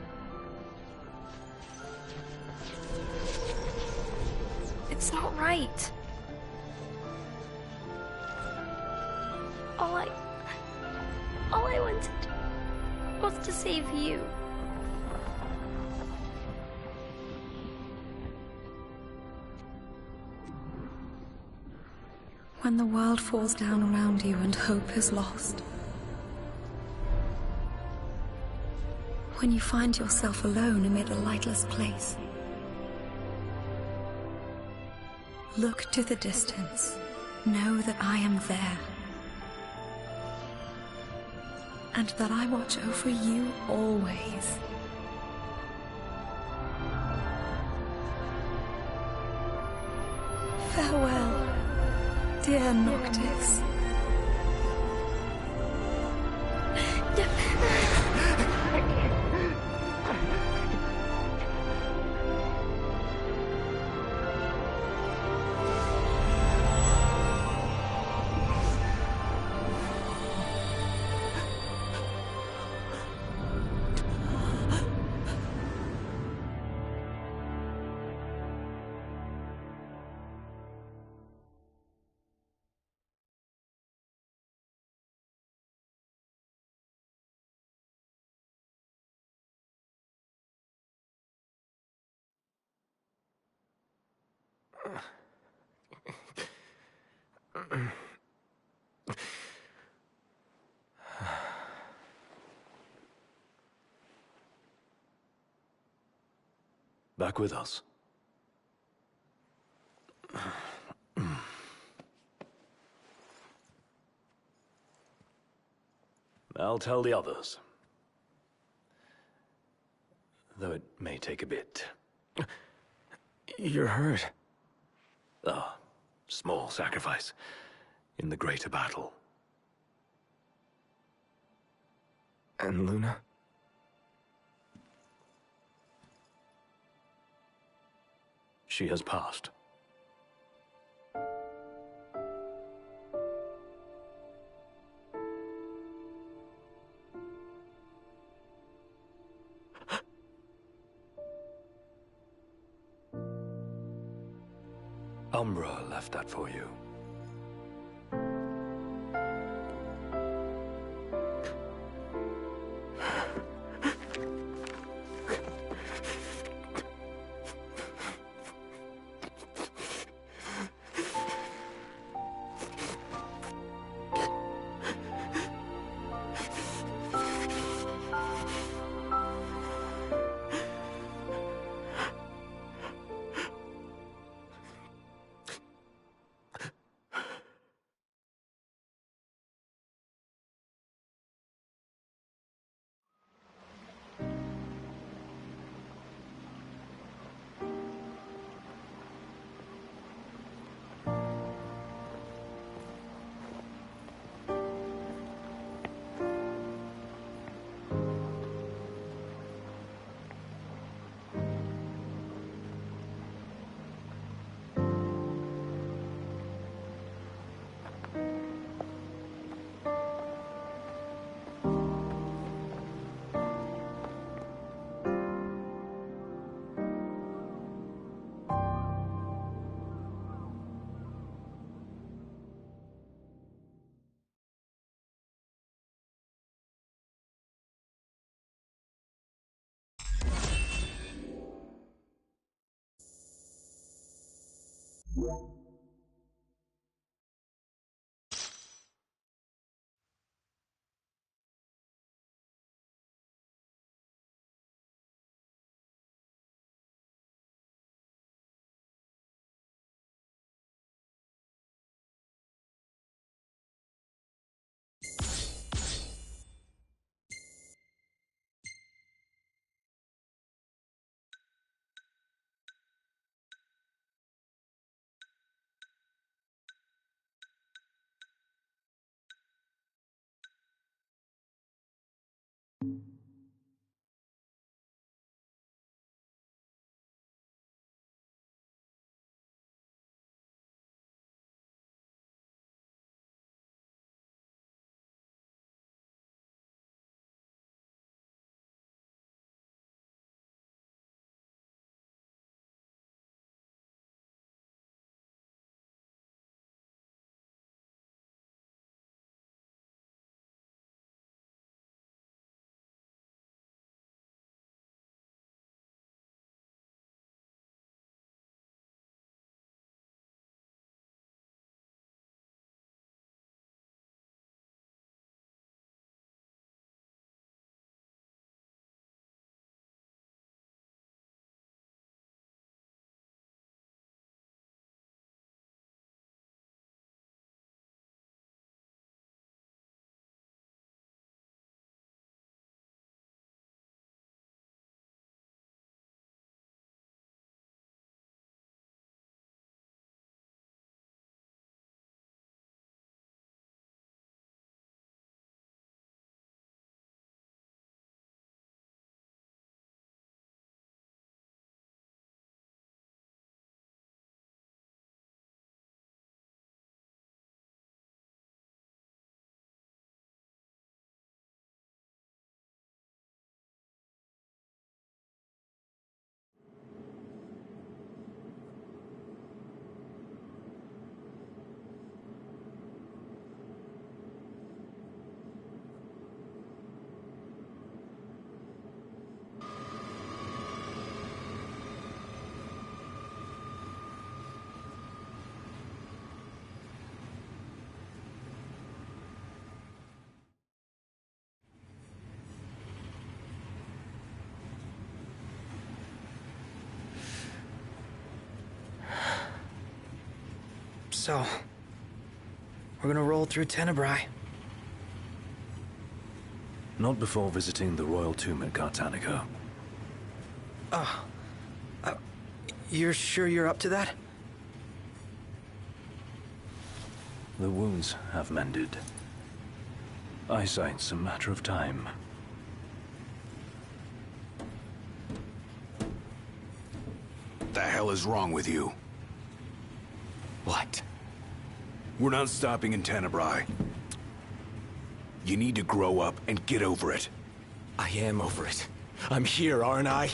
It's not right. All I wanted was to save you. When the world falls down around you and hope is lost. When you find yourself alone amid a lightless place. Look to the distance. Know that I am there. And that I watch over you always. Farewell, dear Noctis. Back with us. I'll tell the others. Though it may take a bit. You're hurt. Ah, small sacrifice in the greater battle. And Luna? She has passed. Umbra left that for you. So, we're gonna roll through Tenebrae. Not before visiting the royal tomb at Cartanico. You're sure you're up to that? The wounds have mended. Eyesight's a matter of time. The hell is wrong with you? What? We're not stopping in Tenebrae. You need to grow up and get over it. I am over it. I'm here, aren't I?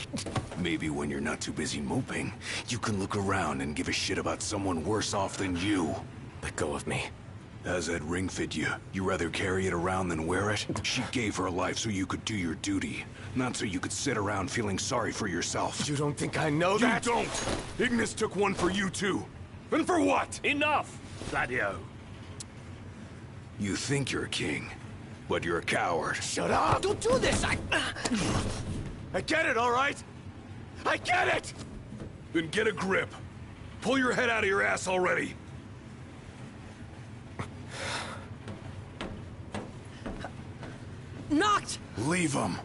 Maybe when you're not too busy moping, you can look around and give a shit about someone worse off than you. Let go of me. How's that ring fit you? You rather carry it around than wear it? She gave her life so you could do your duty, not so you could sit around feeling sorry for yourself. You don't think I know that? You don't! Ignis took one for you too. And for what? Enough, Gladio. You think you're a king, but you're a coward. Shut up! Don't do this! I get it, all right? I get it! Then get a grip. Pull your head out of your ass already. Knocked! Leave him.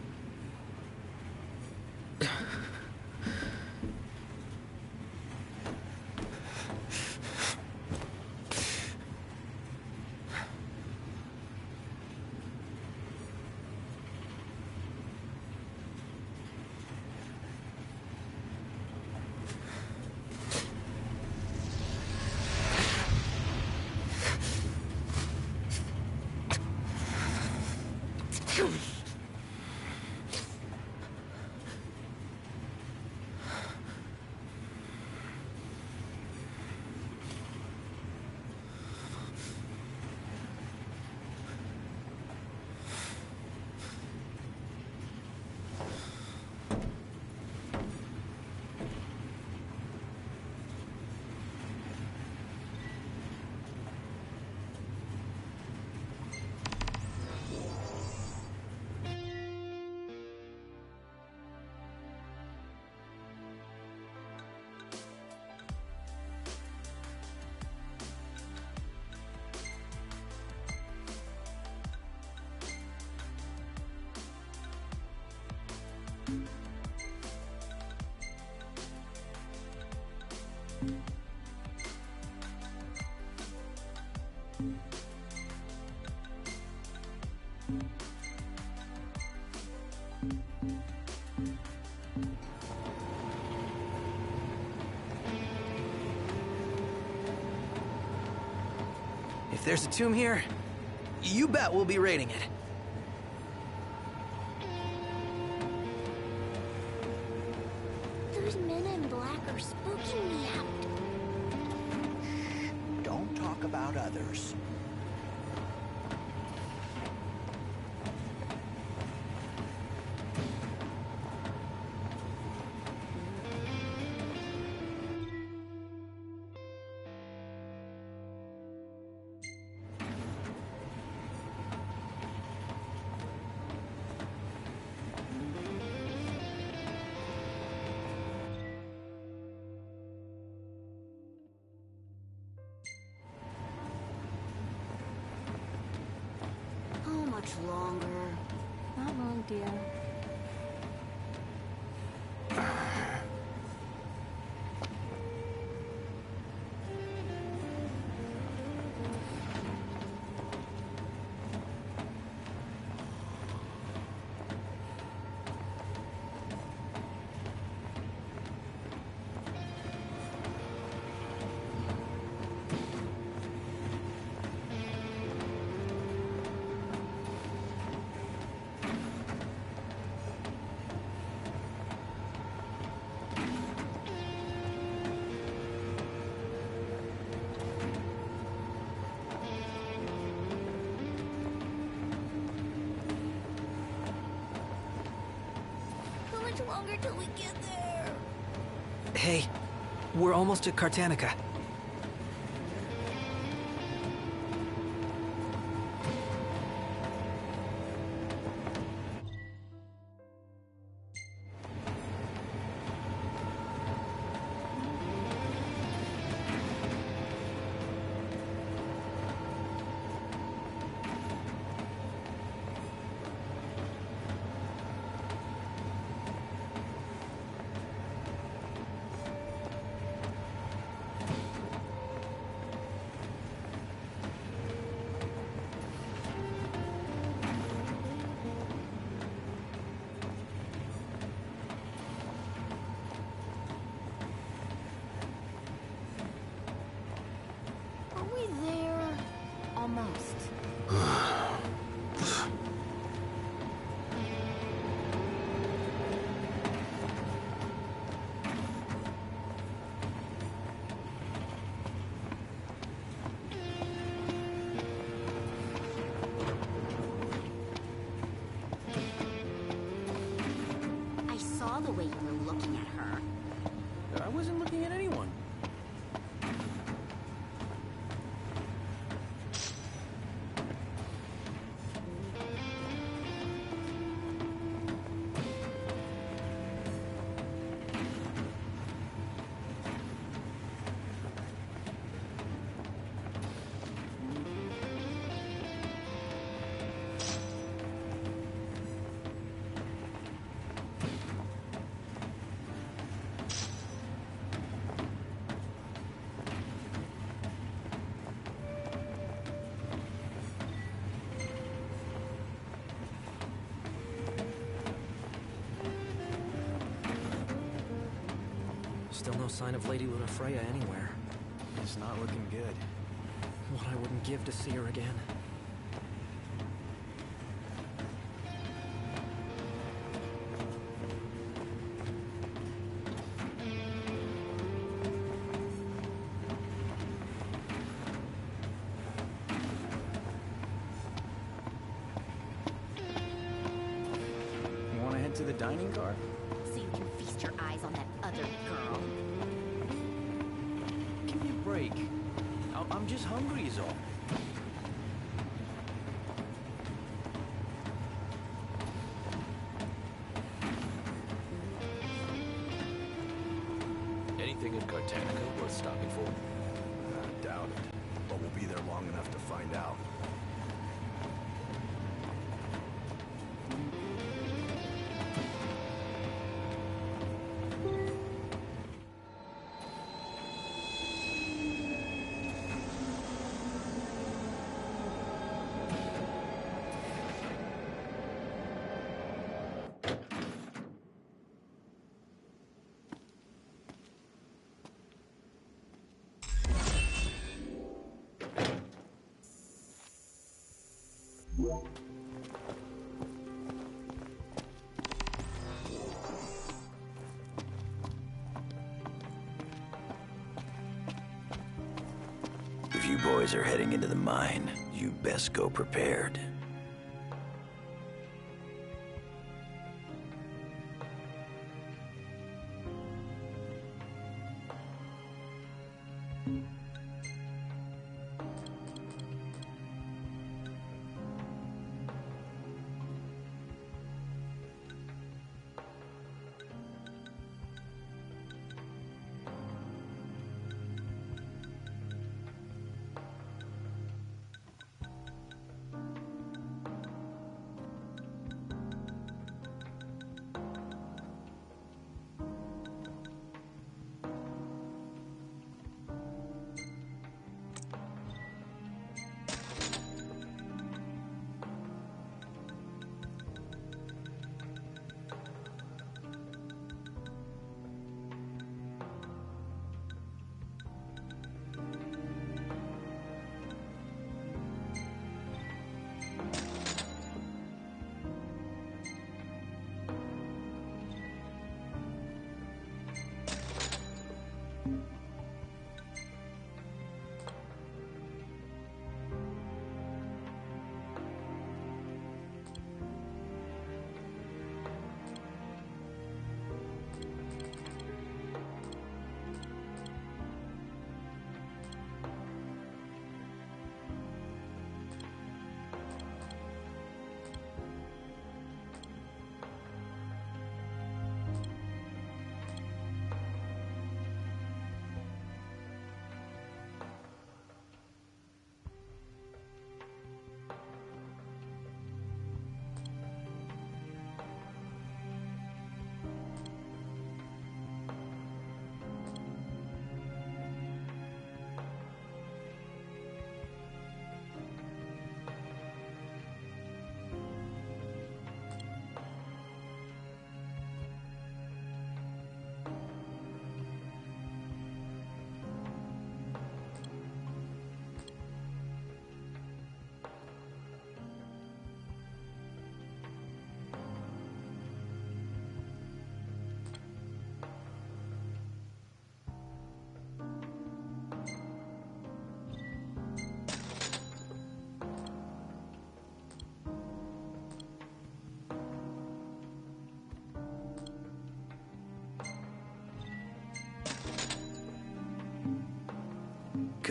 If there's a tomb here, you bet we'll be raiding it. Those men in black are spooking me out. Don't talk about others. Longer. Not long, dear. Longer till we get there. Hey, we're almost at Cartanica. the way you were looking at her. I wasn't looking at anyone. Still no sign of Lady Lunafreya anywhere. It's not looking good. What I wouldn't give to see her again. Want to head to the dining car? So you can feast your eyes on that other girl. Give me a break. I'm just hungry is all. Anything in Cartanica worth stopping for? I doubt it, but we'll be there long enough to find out. If you boys are heading into the mine, you best go prepared.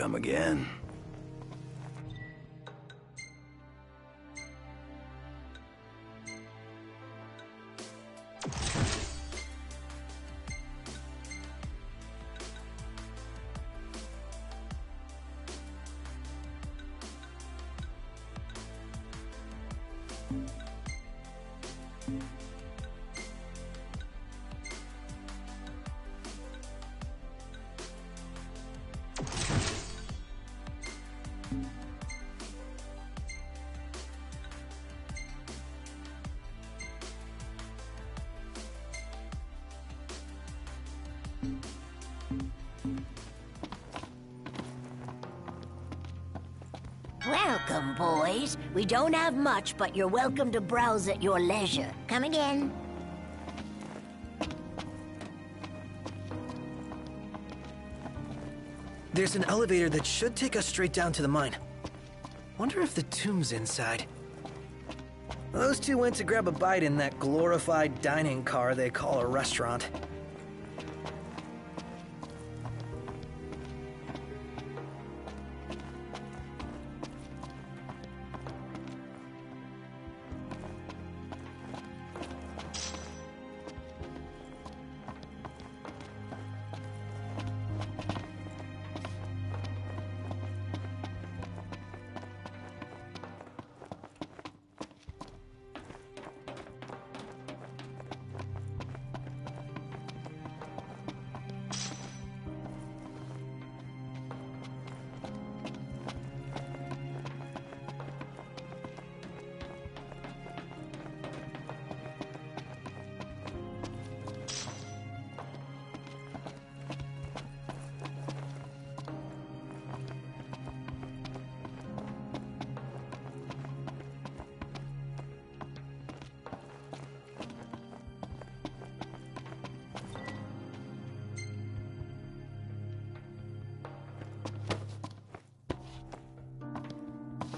come again. Welcome, boys. We don't have much, but you're welcome to browse at your leisure. Come again. There's an elevator that should take us straight down to the mine. Wonder if the tomb's inside. Those two went to grab a bite in that glorified dining car they call a restaurant.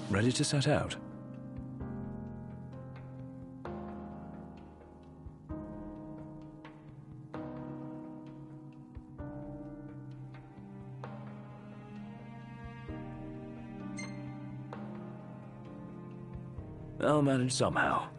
Ready to set out? I'll manage somehow.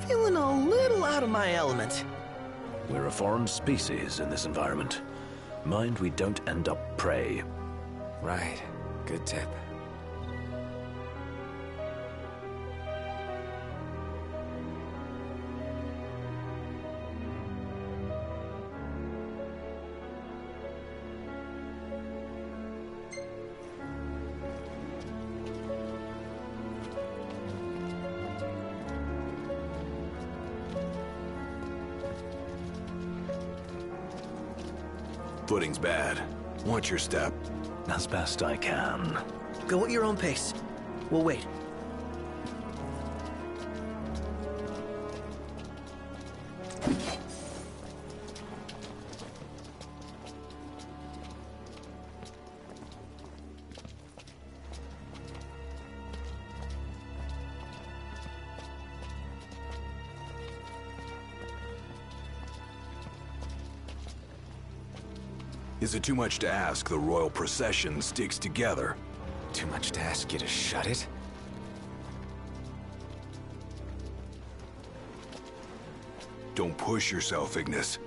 Feeling a little out of my element. We're a foreign species in this environment. Mind we don't end up prey. Right. Good tip. Footing's bad. Watch your step. As best I can. Go at your own pace. We'll wait. Is it too much to ask the royal procession sticks together? Too much to ask you to shut it? Don't push yourself, Ignis.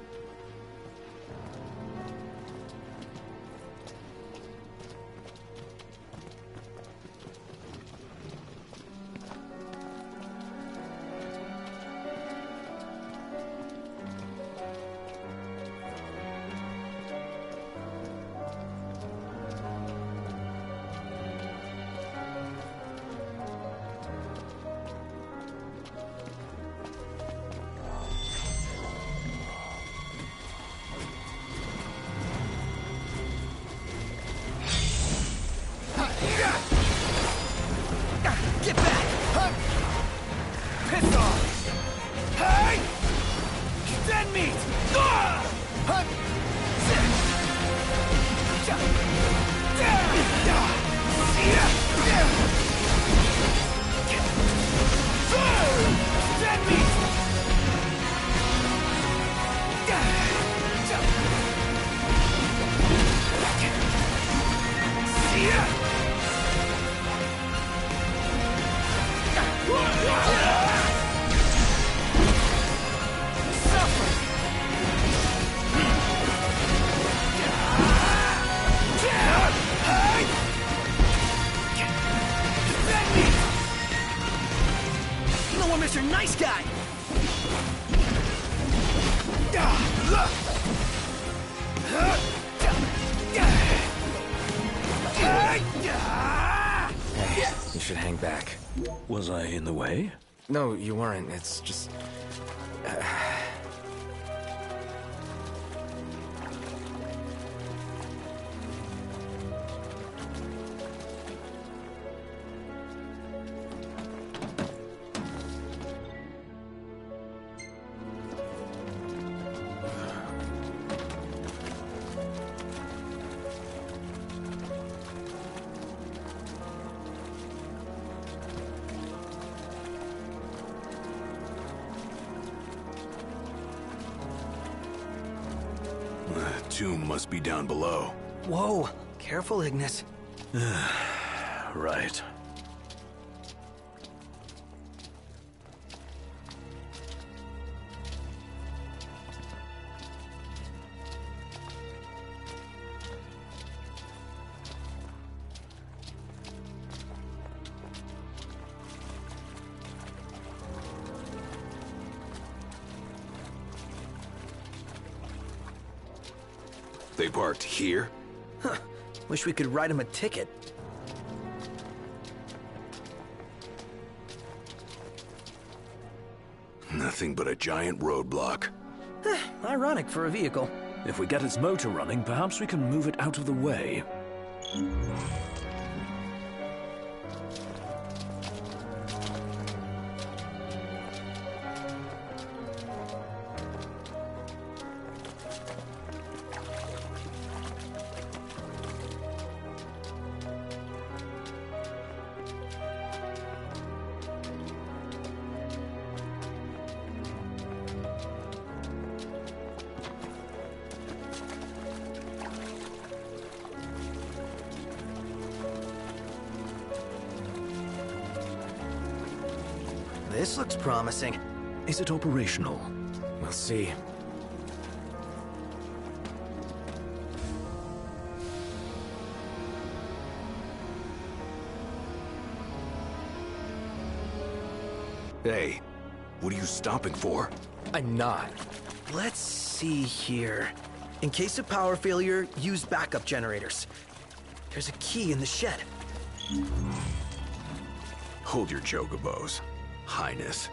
should hang back. Was I in the way? No, you weren't. It's just... Tomb must be down below. Whoa, careful, Ignis. Right. They parked here? Huh. Wish we could write him a ticket. Nothing but a giant roadblock. Ironic for a vehicle. If we get its motor running, perhaps we can move it out of the way. This looks promising. Is it operational? We'll see. Hey, what are you stopping for? I'm not. Let's see here. In case of power failure, use backup generators. There's a key in the shed. Hold your chocobos, Highness.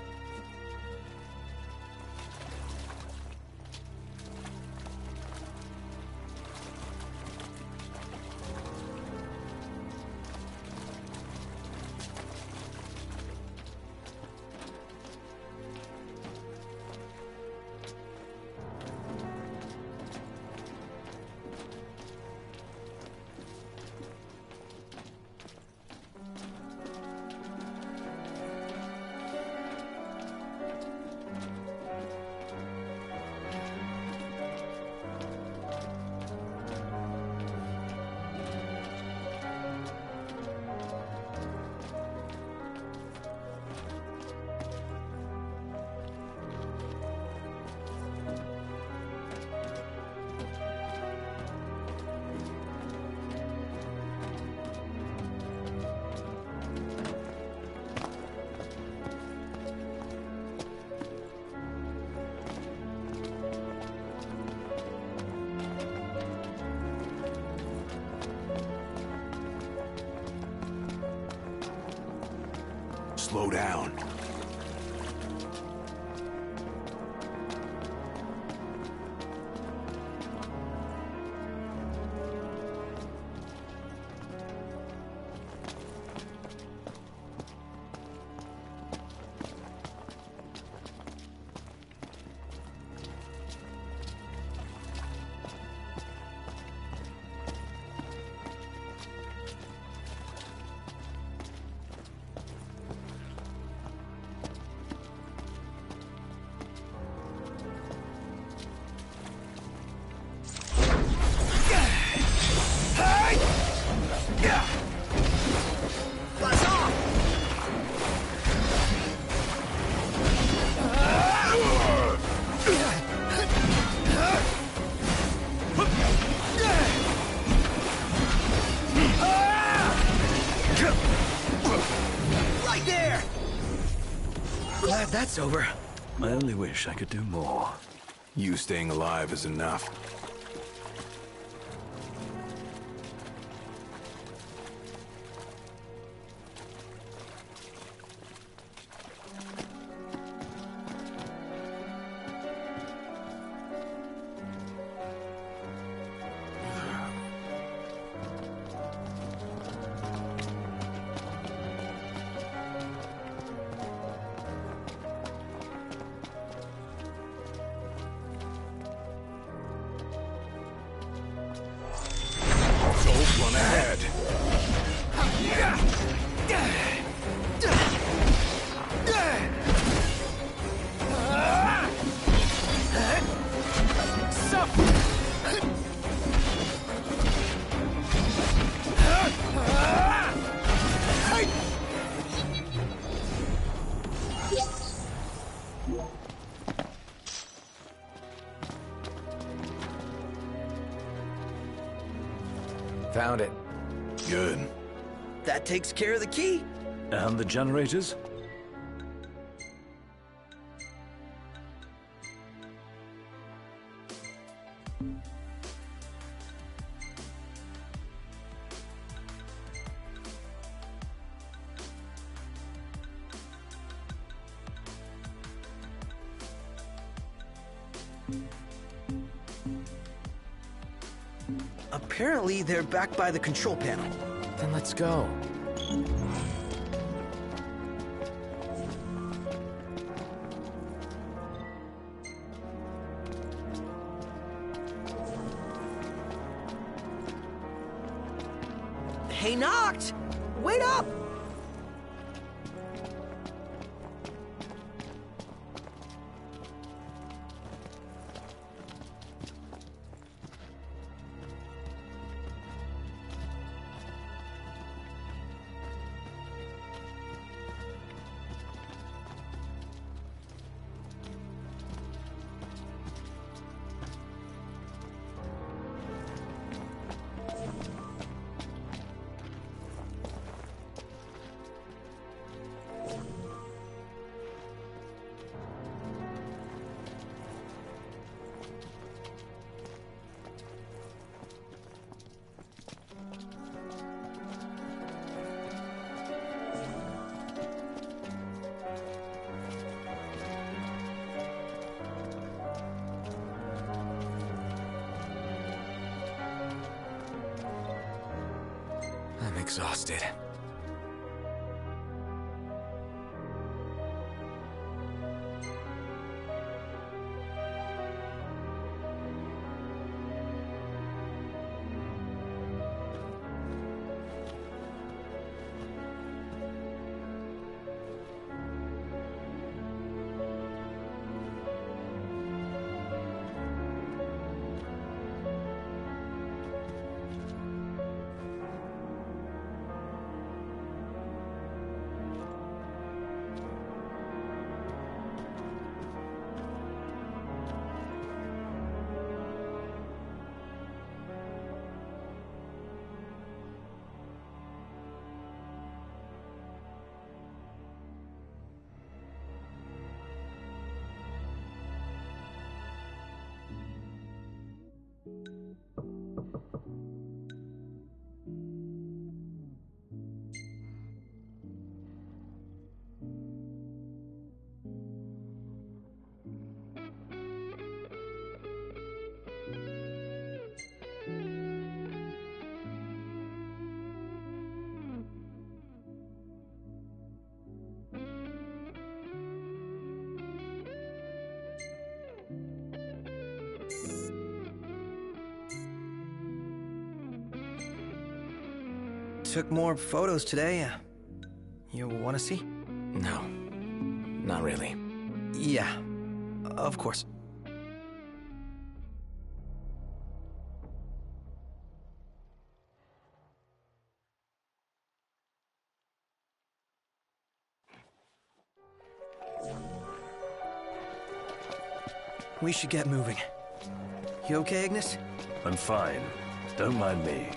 Slow down. Right there! Glad that's over. I only wish I could do more. You staying alive is enough. Found it. Good. That takes care of the key. And the generators? Apparently, they're back by the control panel. Then let's go. Hey, Noct! Wait up! I'm exhausted. Took more photos today. You want to see? No, not really. Yeah, of course. We should get moving. You okay, Ignis? I'm fine. Don't mind me.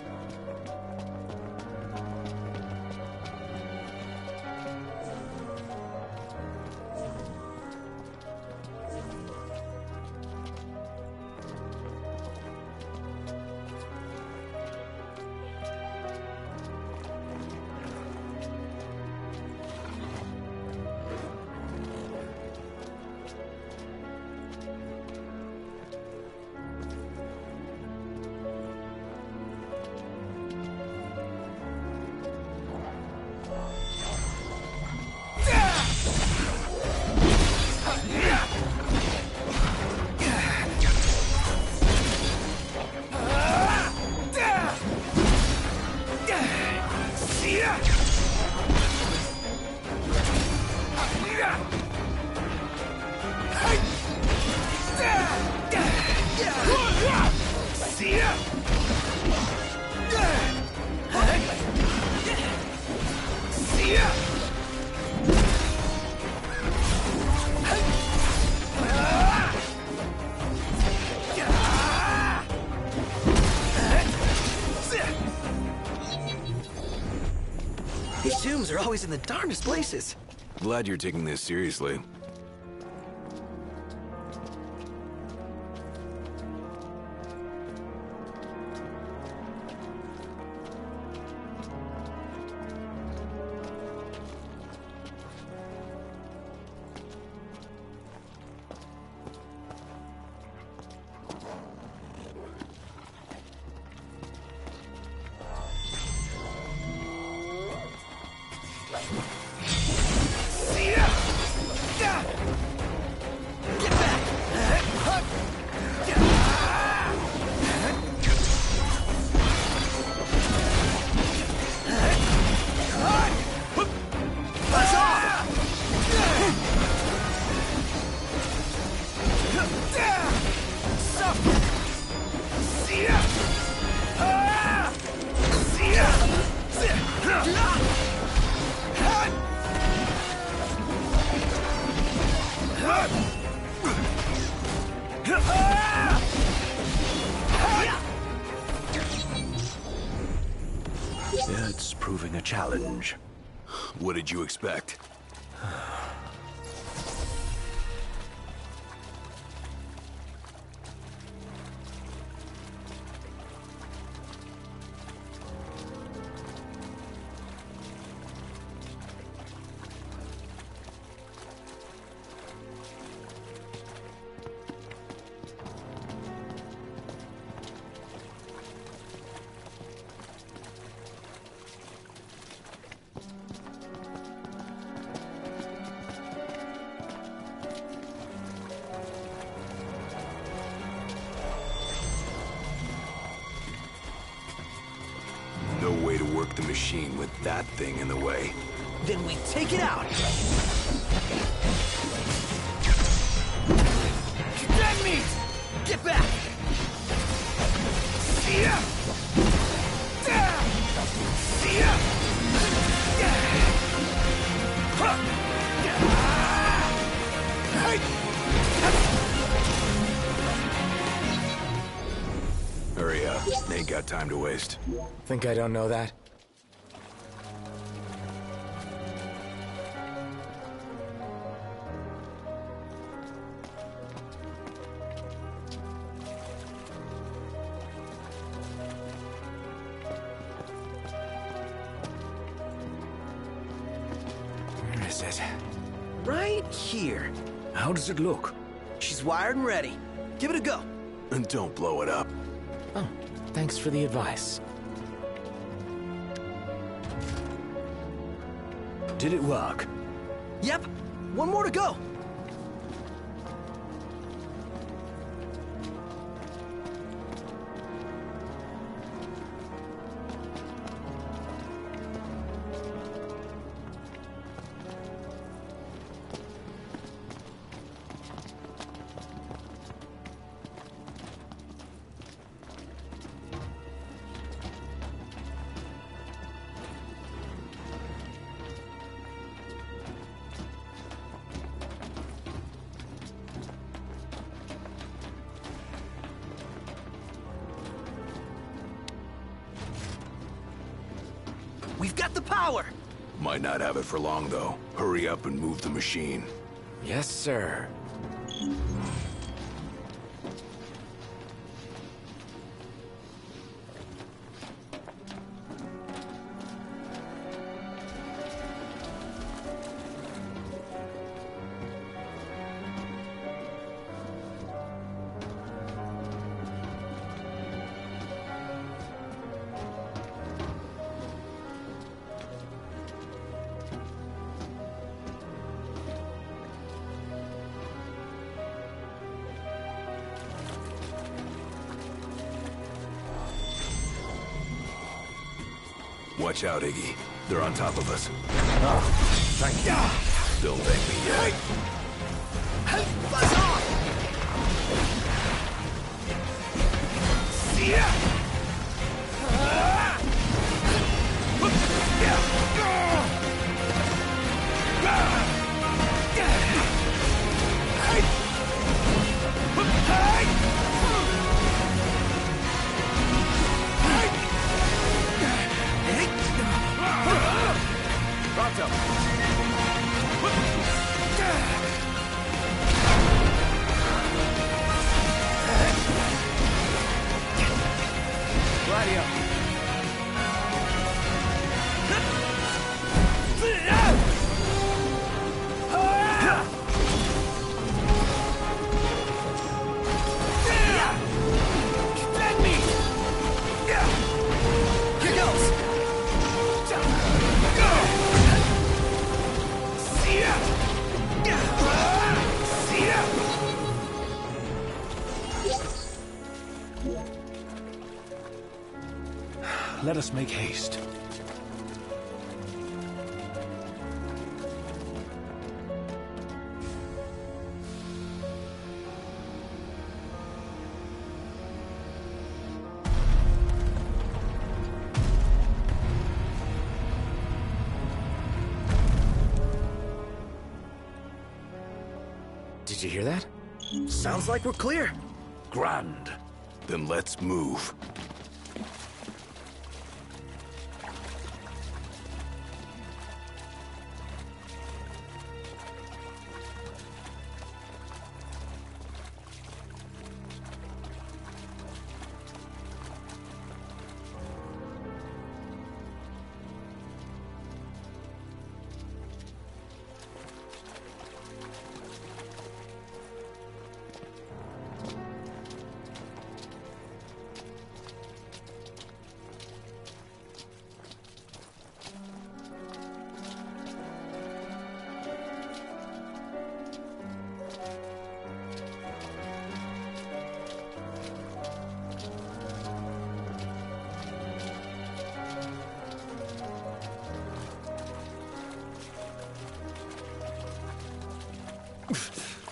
tombs are always in the darndest places. Glad you're taking this seriously. It's proving a challenge. What did you expect? No way to work the machine with that thing in the way. Then we take it out! Dead meat! Get back! See ya! See ya! Hurry up. Ain't got time to waste. Think I don't know that? Where is it? Right here. How does it look? She's wired and ready. Give it a go. And don't blow it up. Oh, thanks for the advice. Did it work? Yep. One more to go. We've got the power! Might not have it for long, though. Hurry up and move the machine. Yes, sir. Watch out, Iggy. They're on top of us. Oh, thank you. Don't thank me yet. Buzz off! See ya! patio. Defend me! Here goes! Let us make haste. Did you hear that? Sounds like we're clear. Grand. Then let's move.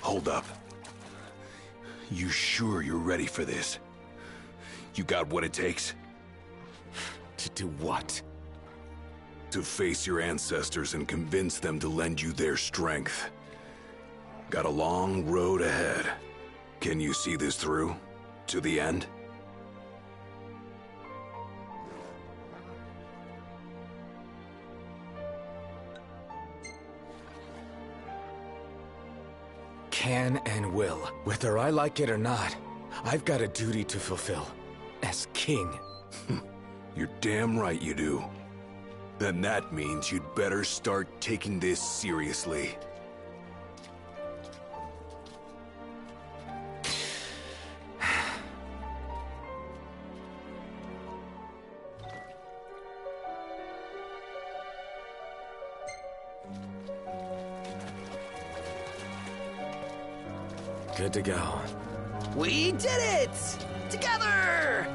Hold up. You sure you're ready for this? You got what it takes? To do what? To face your ancestors and convince them to lend you their strength. Got a long road ahead. Can you see this through? To the end? Can and will. Whether I like it or not, I've got a duty to fulfill. As king. You're damn right you do. Then that means you'd better start taking this seriously. Good to go. We did it! Together!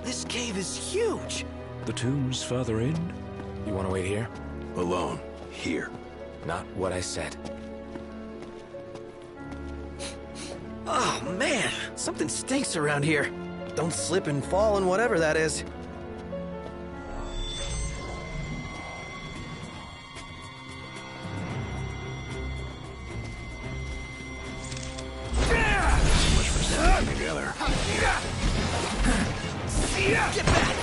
This cave is huge! The tomb's further in? You want to wait here? Alone. Here. Not what I said. Oh, man! Something stinks around here. Don't slip and fall and whatever that is. So much for standing together. Get back!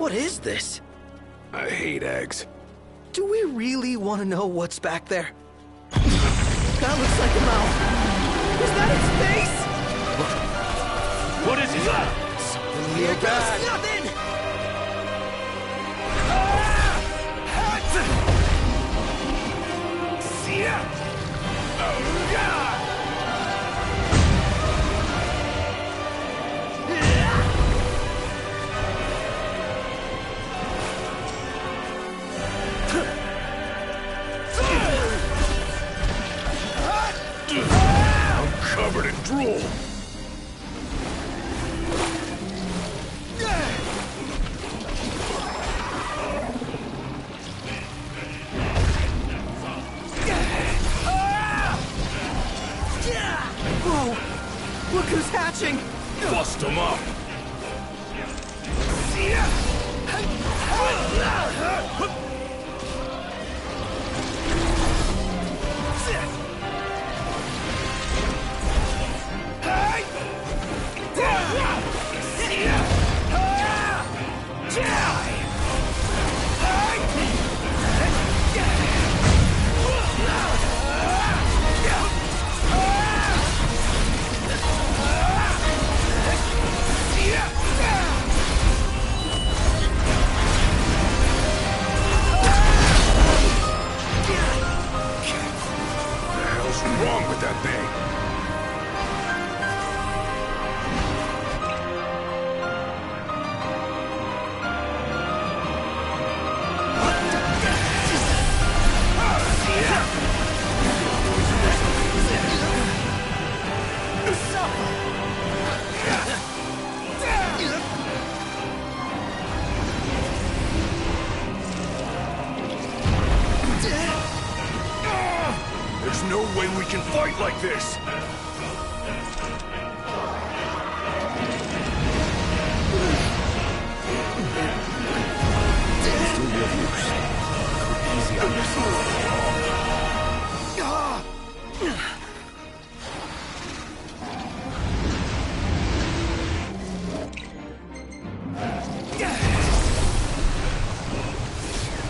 What is this? I hate eggs. Do we really want to know what's back there? That looks like a mouth. Is that its face? What is it? Something real bad. Nothing! See ya! Oh, God! I'm covered in drool. Whoa! Look who's hatching! Bust him up. What's wrong with that thing? There's no way we can fight like this! Easy on yourself.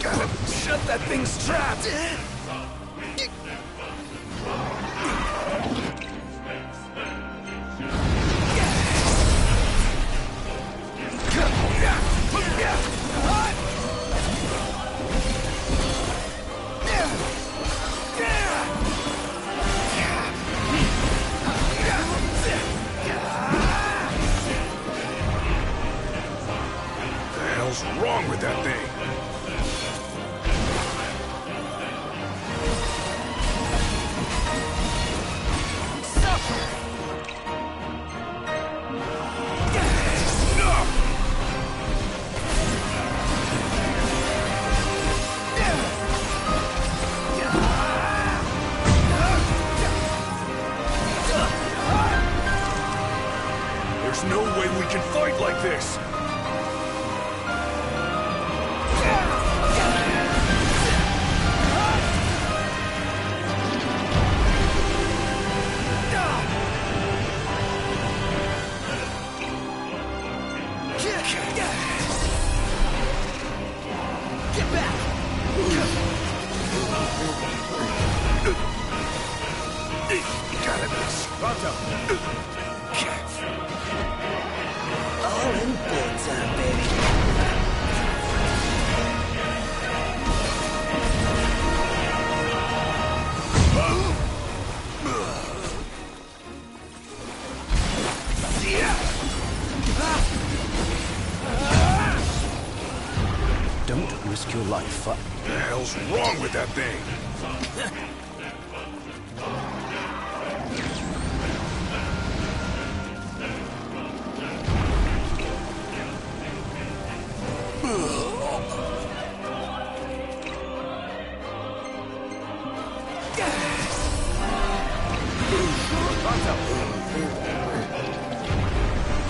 Gotta shut that thing's trapped! What's wrong with that thing? There's no way we can fight like this! Get back! Got it. Pronto. All in good time, baby. Don't risk your life for... What the hell's wrong with that thing?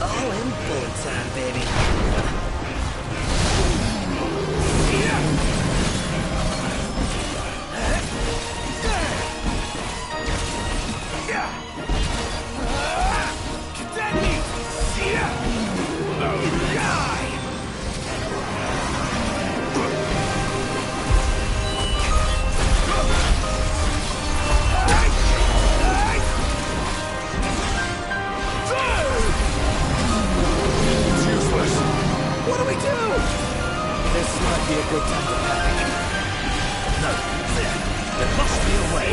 All in bullet time, baby. be a good time to panic. No, there must be a way.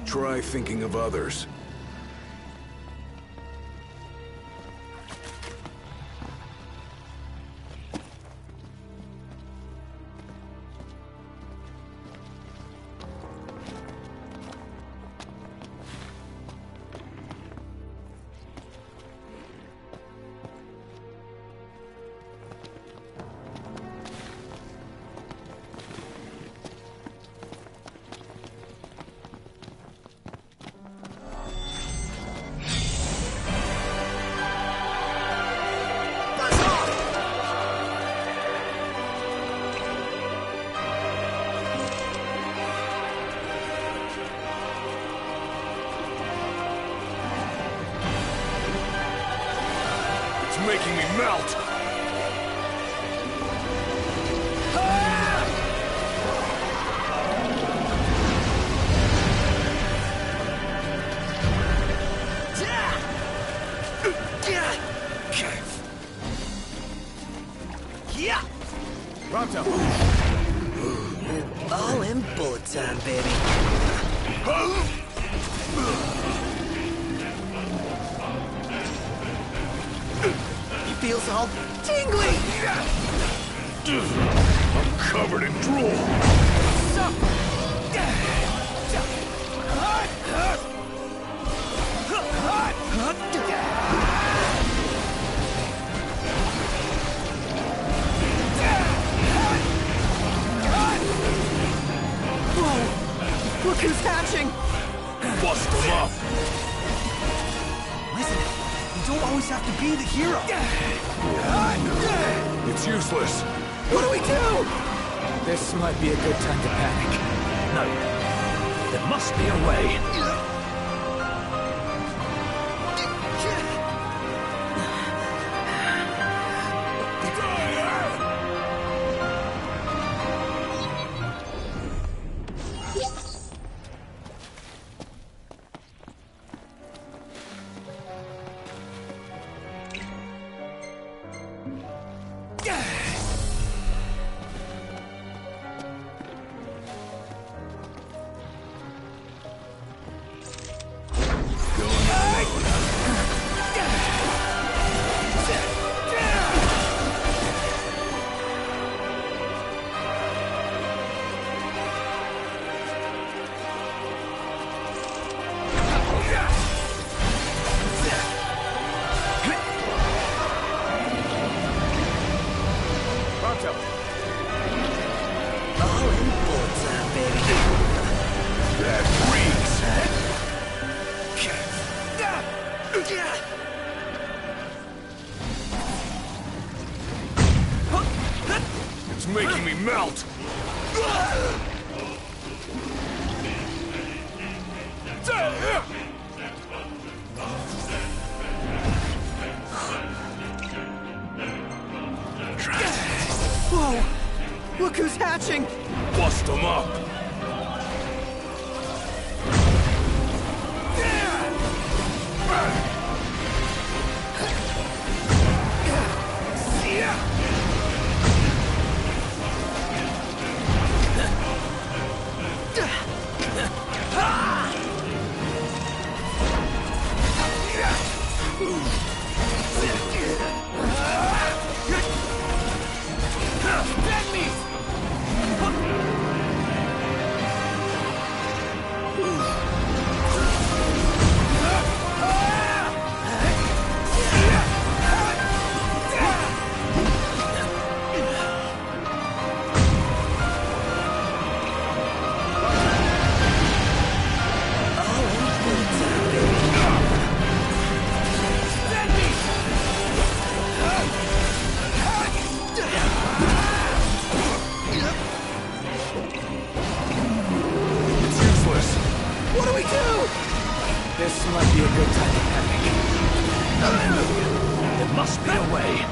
Try thinking of others. Making me melt! Yeah! Pronto! All in bullet time, baby. Feels all tingly! I'm covered in drool! Whoa! Look who's hatching! Bust them up! Listen, you don't always have to be the hero. It's useless. What do we do? This might be a good time to panic. No, there must be a way. It's making me melt! Whoa! Look who's hatching! Bust them up! This might be a good time to panic. There must be a way.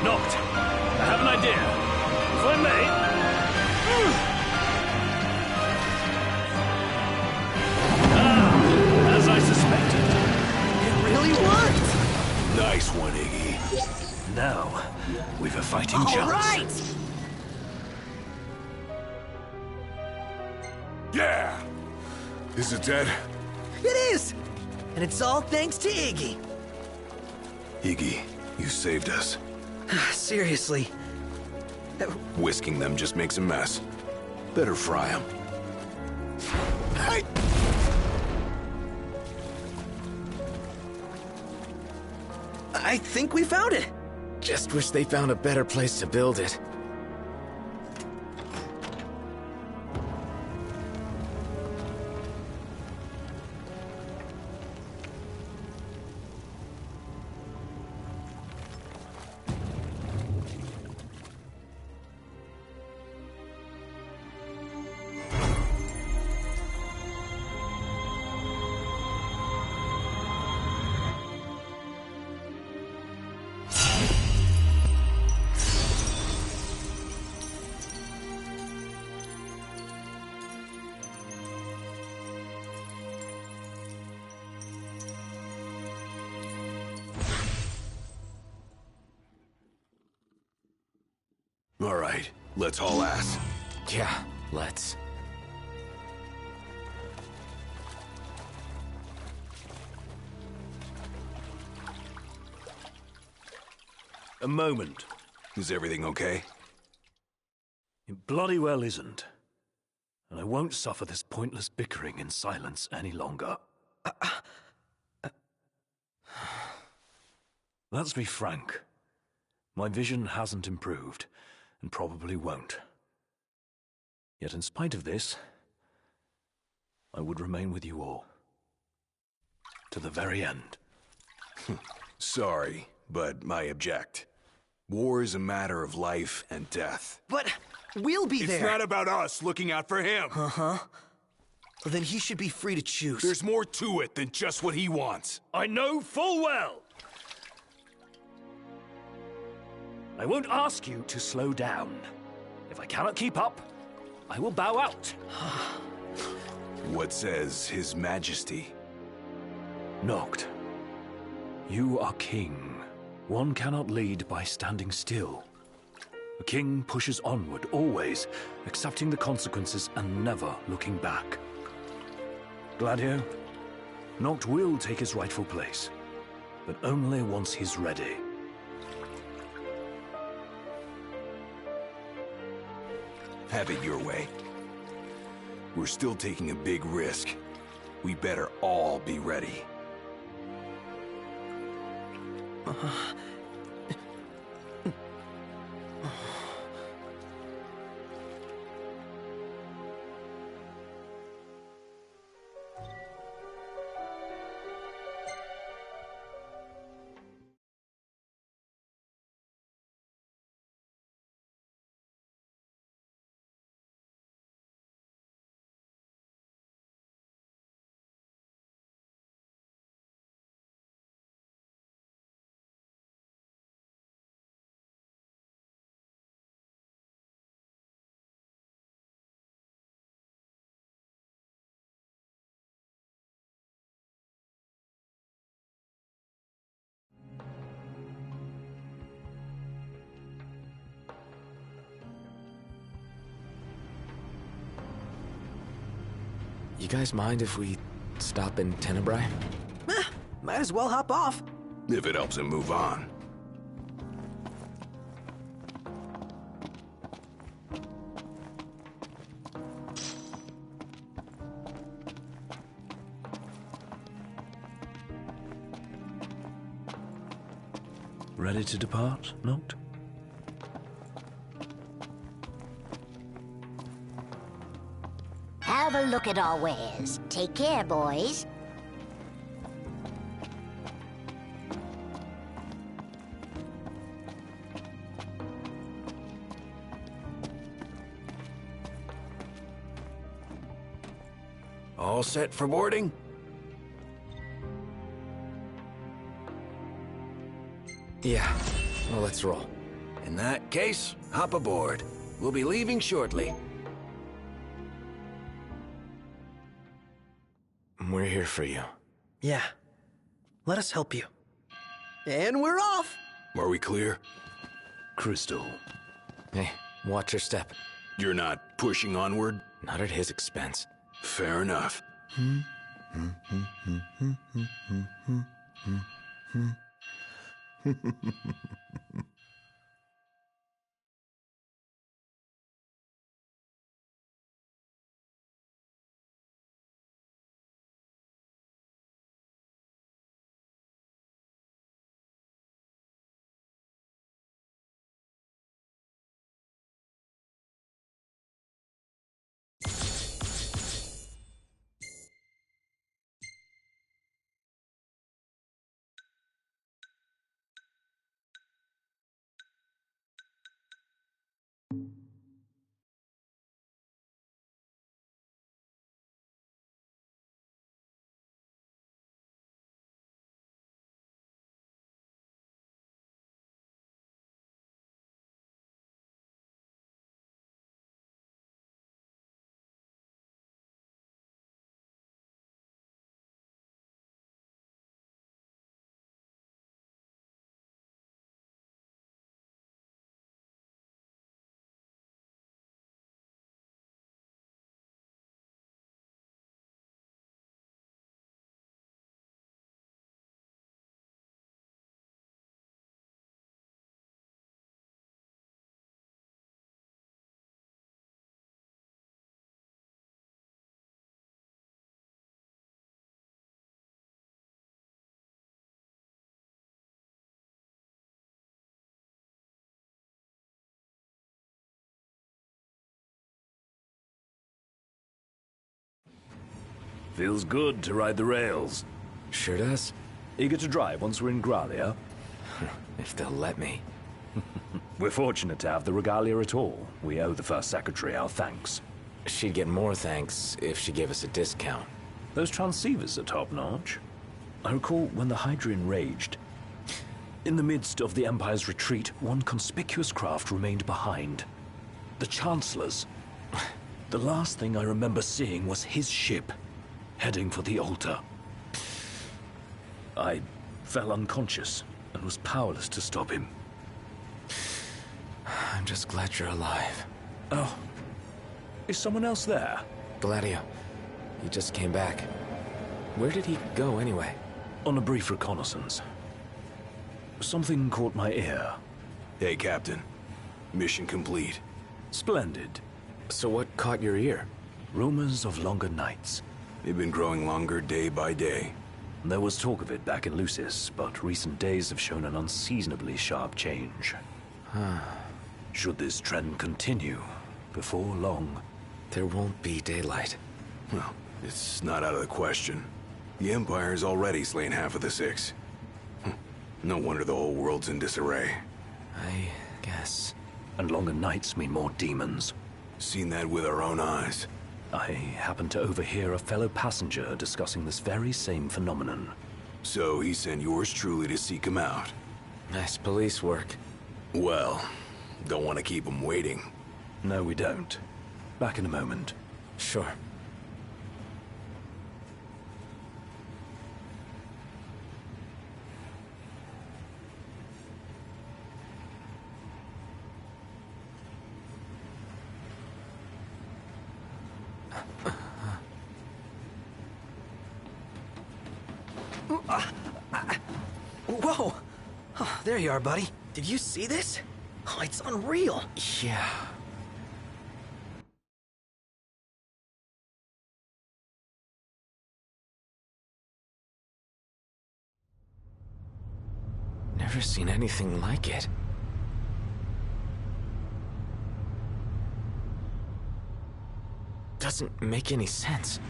Knocked. I have an idea. If I may... Ah, as I suspected. It really worked! Nice one, Iggy. Now, we've a fighting chance. All right! Yeah! Is it dead? It is! And it's all thanks to Iggy. Iggy, you saved us. Seriously. Whisking them just makes a mess. Better fry them. I think we found it. Just wish they found a better place to build it. All right, let's haul ass. Yeah, let's. A moment. Is everything okay? It bloody well isn't. And I won't suffer this pointless bickering in silence any longer. Let's be frank. My vision hasn't improved, and probably won't. Yet in spite of this, I would remain with you all. To the very end. Sorry, but I object. War is a matter of life and death. But we'll be there. It's not about us looking out for him. Uh-huh. Well, then he should be free to choose. There's more to it than just what he wants. I know full well. I won't ask you to slow down. If I cannot keep up, I will bow out. What says His Majesty? Noct, you are king. One cannot lead by standing still. A king pushes onward, always, accepting the consequences and never looking back. Gladio, Noct will take his rightful place, but only once he's ready. Have it your way. We're still taking a big risk. We better all be ready. You guys mind if we stop in Tenebrae? Might as well hop off. If it helps him move on. Ready to depart, Noct? Have a look at our wares. Take care, boys. All set for boarding? Yeah. Well, let's roll. In that case, hop aboard. We'll be leaving shortly. We're here for you. Yeah. Let us help you. And we're off! Are we clear? Crystal. Hey, watch your step. You're not pushing onward? Not at his expense. Fair enough. Feels good to ride the rails. Sure does. Eager to drive once we're in Gralia? If they'll let me. We're fortunate to have the regalia at all. We owe the First Secretary our thanks. She'd get more thanks if she gave us a discount. Those transceivers are top-notch. I recall when the Hydrian raged. In the midst of the Empire's retreat, one conspicuous craft remained behind. The Chancellor's. The last thing I remember seeing was his ship, heading for the altar. I fell unconscious and was powerless to stop him. I'm just glad you're alive. Oh. Is someone else there? Gladio. He just came back. Where did he go anyway? On a brief reconnaissance. Something caught my ear. Hey, Captain. Mission complete. Splendid. So what caught your ear? Rumors of longer nights. They've been growing longer day by day. There was talk of it back in Lucis, but recent days have shown an unseasonably sharp change. Should this trend continue, before long... There won't be daylight. Well, it's not out of the question. The Empire's already slain half of the Six. No wonder the whole world's in disarray. I guess. And longer nights mean more demons. Seen that with our own eyes. I happened to overhear a fellow passenger discussing this very same phenomenon. So he sent yours truly to seek him out. Nice police work. Well, don't want to keep him waiting. No, we don't. Back in a moment. Sure. Whoa! Oh, there you are, buddy. Did you see this? Oh, it's unreal. Yeah. Never seen anything like it. Doesn't make any sense.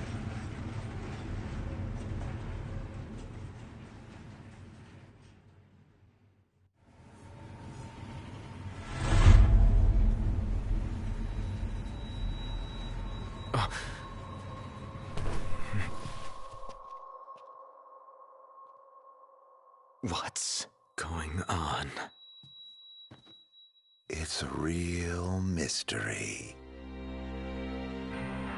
What's going on? It's a real mystery.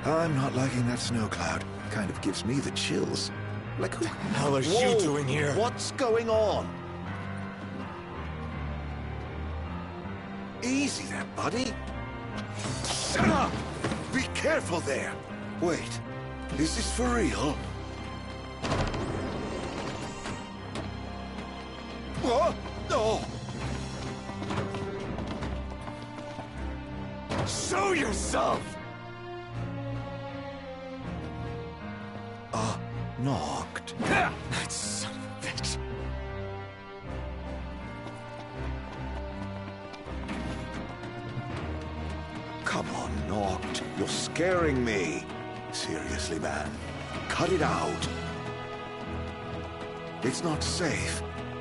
I'm not liking that snow cloud. Kind of gives me the chills. Like who the hell are you doing here? What's going on? Easy there, buddy. Shut up! Be careful there. Wait, is this for real? What? No! Show yourself! Knocked. That son of a bitch. Come on, Knocked. You're scaring me. Seriously, man. Cut it out. It's not safe.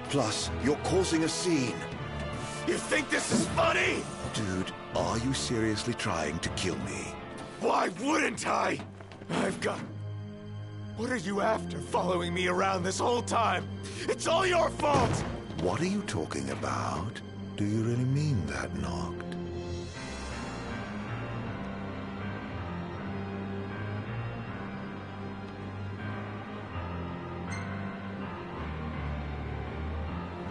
Plus, you're causing a scene. You think this is funny? Dude, are you seriously trying to kill me? Why wouldn't I? I've got... What are you after, following me around this whole time? It's all your fault! What are you talking about? Do you really mean that, Knocked?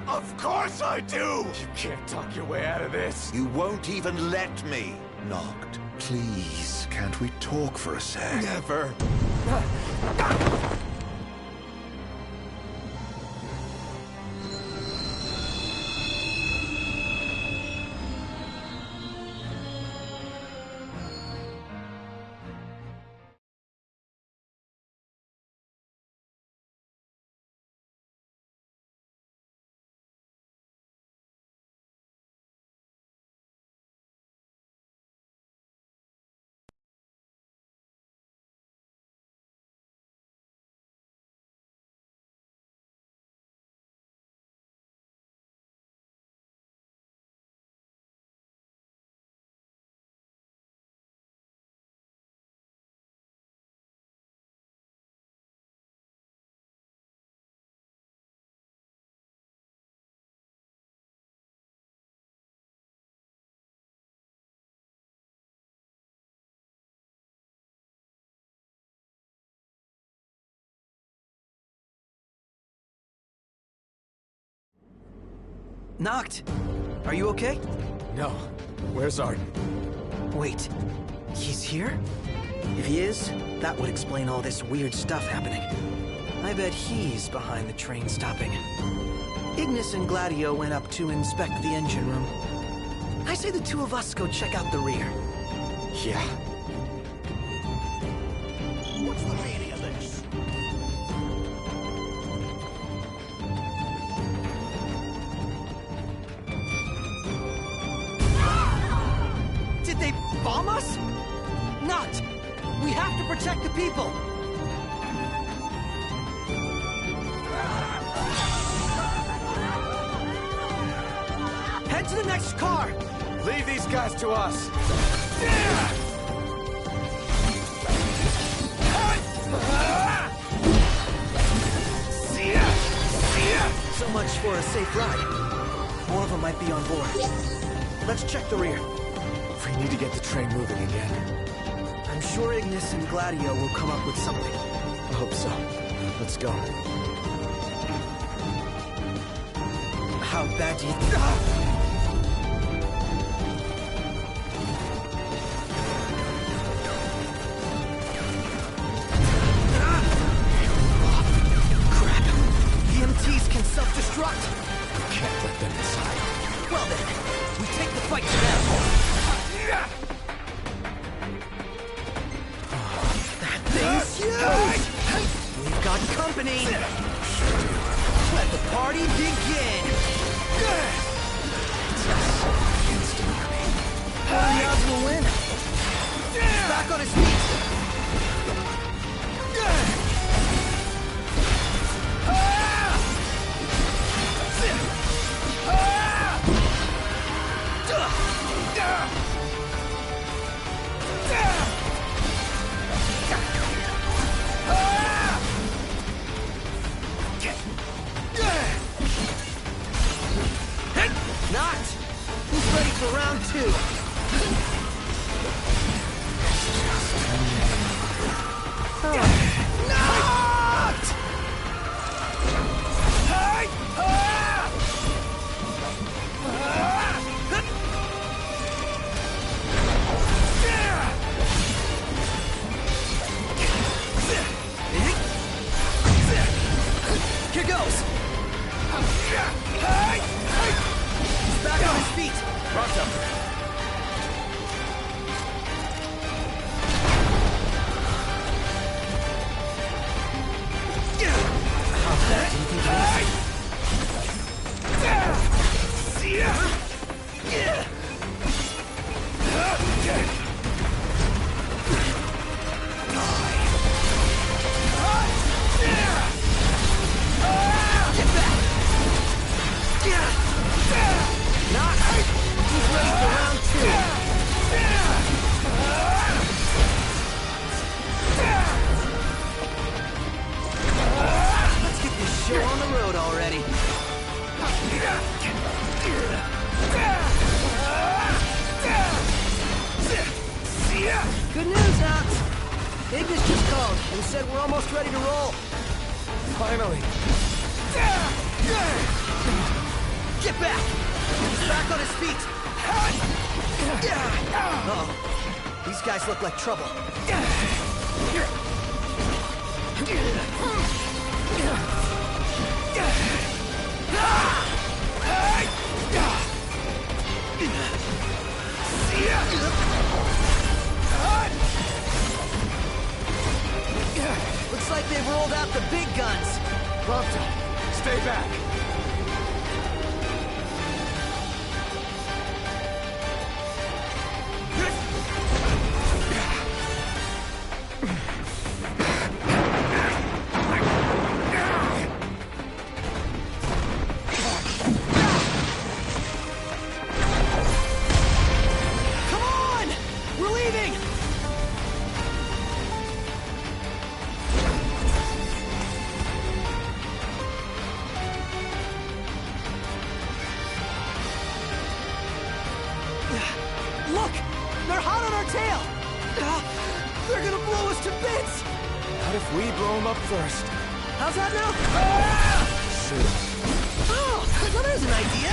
Of course I do! You can't talk your way out of this. You won't even let me. Knocked, please, can't we talk for a sec? Never. Knocked! Are you okay? No. Where's Arden? Wait. He's here? If he is, that would explain all this weird stuff happening. I bet he's behind the train stopping. Ignis and Gladio went up to inspect the engine room. I say the two of us go check out the rear. Yeah. What's the meaning of this? Did they bomb us? Not! We have to protect the people! Head to the next car! Leave these guys to us. So much for a safe ride. More of them might be on board. Let's check the rear. We need to get the train moving again. I'm sure Ignis and Gladio will come up with something. I hope so. Let's go. How bad do you... Crap! EMTs can self-destruct! me! Let the party begin! What are the odds we'll win? He's back on his feet! Knocked! Who's ready for round 2? Knocked! Here goes! He's back on his feet! Pronto. How bad do you think it Get back! Knock! He's ready for round 2. Let's get this show on the road already. Good news, Knox. Ignis just called and said we're almost ready to roll. Finally. Get back! He's back on his feet! Uh-oh. These guys look like trouble. Looks like they've rolled out the big guns. Pronto. Stay back. Come on! We're leaving! Look! They're hot on our tail! They're gonna blow us to bits! What if we blow him up first? How's that now? Shoot. Oh, well, there's an idea!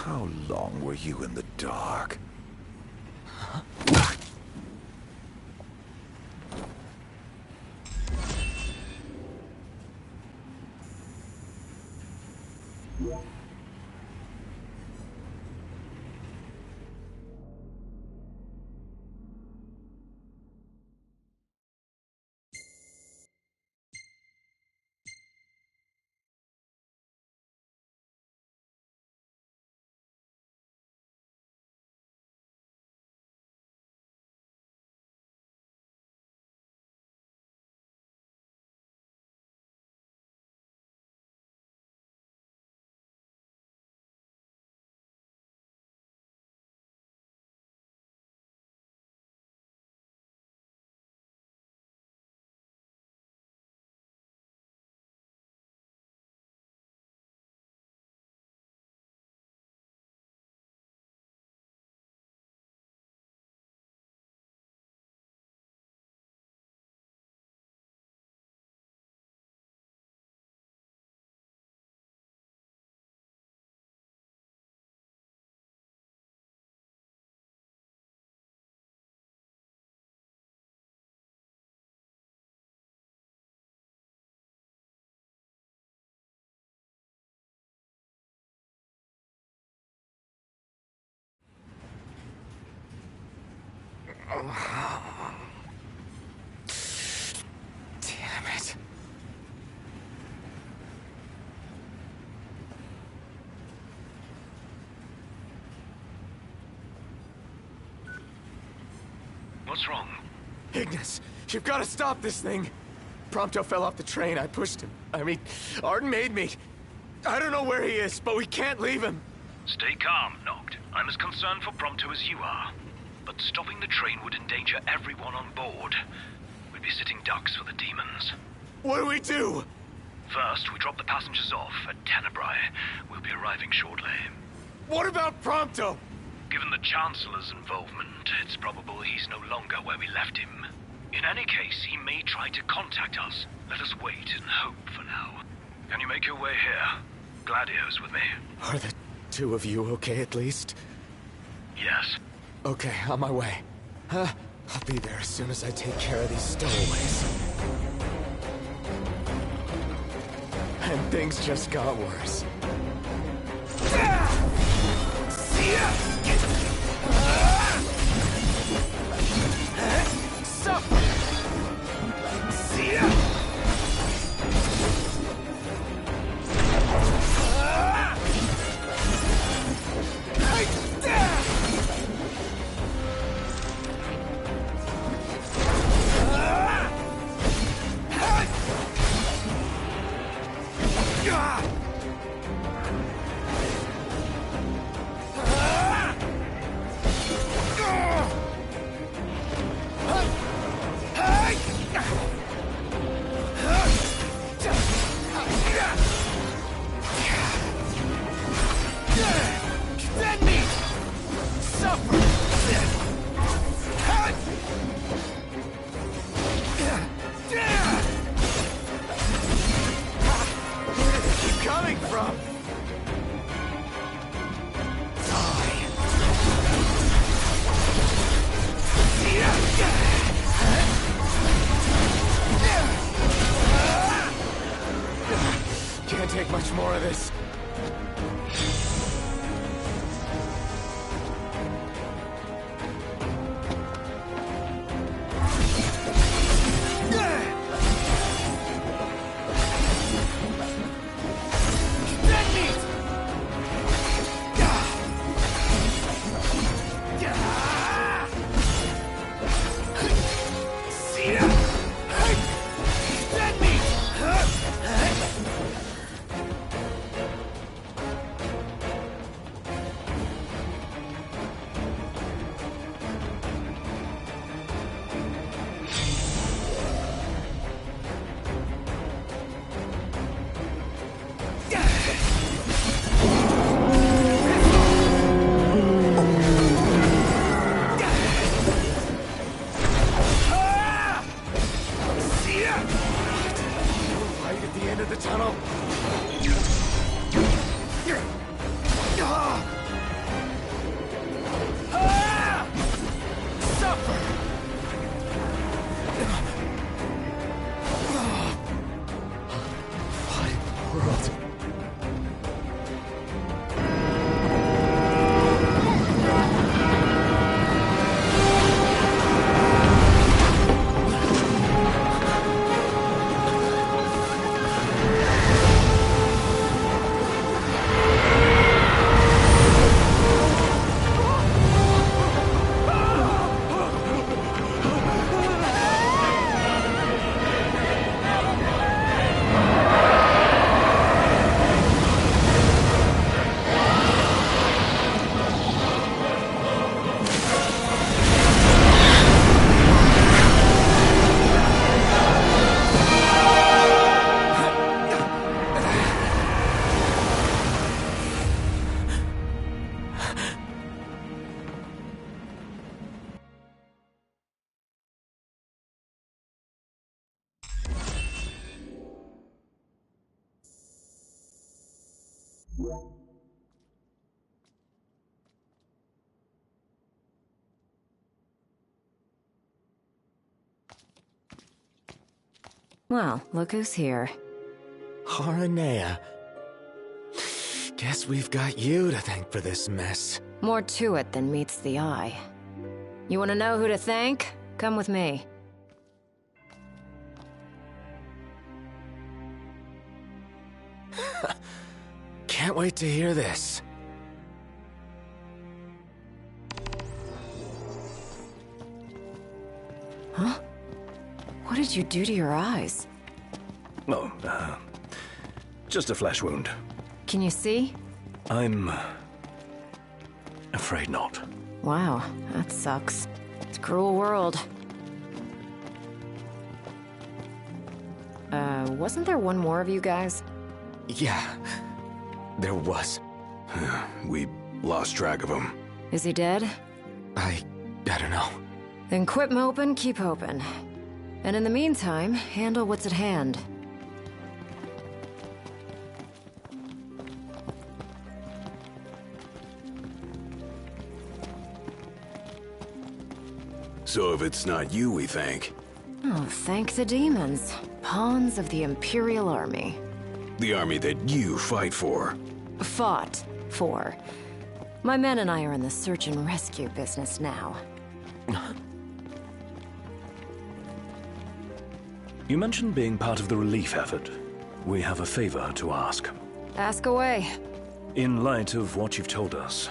How long were you in the dark? Damn it. What's wrong? Ignis, you've got to stop this thing. Prompto fell off the train. I pushed him. I mean, Arden made me. I don't know where he is, but we can't leave him. Stay calm, Noct. I'm as concerned for Prompto as you are. But stopping the train would endanger everyone on board. We'd be sitting ducks for the demons. What do we do? First, we drop the passengers off at Tenebrae. We'll be arriving shortly. What about Prompto? Given the Chancellor's involvement, it's probable he's no longer where we left him. In any case, he may try to contact us. Let us wait and hope for now. Can you make your way here? Gladio's with me. Are the two of you okay at least? Yes. Okay, on my way. I'll be there as soon as I take care of these stowaways. And things just got worse. Well, look who's here. Haranea. Guess we've got you to thank for this mess. More to it than meets the eye. You want to know who to thank? Come with me. Can't wait to hear this. Huh? What did you do to your eyes? Oh, just a flesh wound. Can you see? I'm afraid not. Wow, that sucks. It's a cruel world. Wasn't there one more of you guys? Yeah, there was. We lost track of him. Is he dead? I don't know. Then quit moping, keep hoping. And in the meantime, handle what's at hand. So if it's not you, we thank. Oh, thank the demons. Pawns of the Imperial Army. The army that you fight for. Fought for. My men and I are in the search and rescue business now. You mentioned being part of the relief effort. We have a favor to ask. Ask away. In light of what you've told us,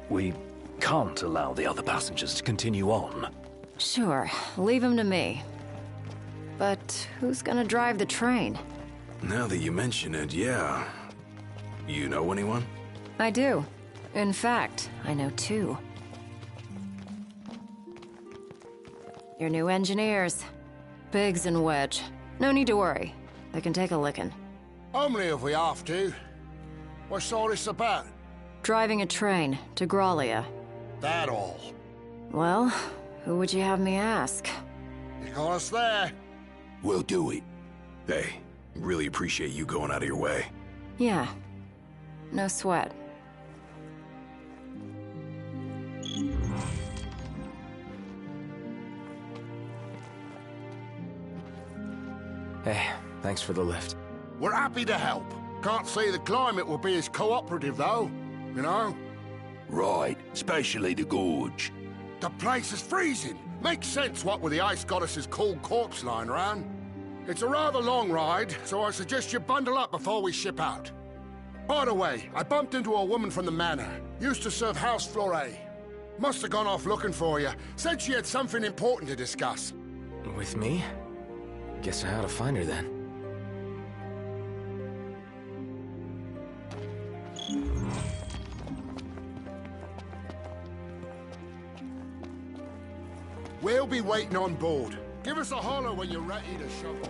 we can't allow the other passengers to continue on. Sure, leave him to me. But who's gonna drive the train? Now that you mention it, yeah. You know anyone? I do. In fact, I know two. Your new engineers. Biggs and Wedge. No need to worry. They can take a licking. Only if we have to. What's all this about? Driving a train to Grollia. That all? Well, who would you have me ask? You got us there. We'll do it. Hey, really appreciate you going out of your way. Yeah. No sweat. Hey, thanks for the lift. We're happy to help. Can't say the climate will be as cooperative, though. You know? Right, especially the gorge. The place is freezing. Makes sense what with the ice goddess's cold corpse lying around. It's a rather long ride, so I suggest you bundle up before we ship out. By the way, I bumped into a woman from the manor. Used to serve House Flore. Must have gone off looking for you. Said she had something important to discuss. With me? Guess I ought to find her then. We'll be waiting on board. Give us a holler when you're ready to shove off.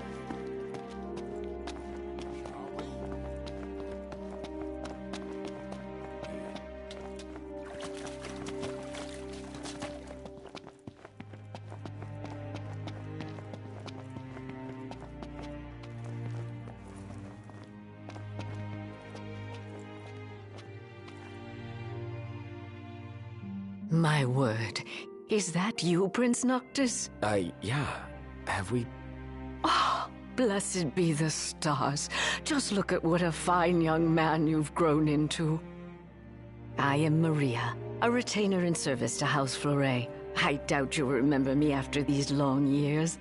My word. Is that you, Prince Noctis? Yeah. Have we... Oh, blessed be the stars. Just look at what a fine young man you've grown into. I am Maria, a retainer in service to House Flore. I doubt you'll remember me after these long years.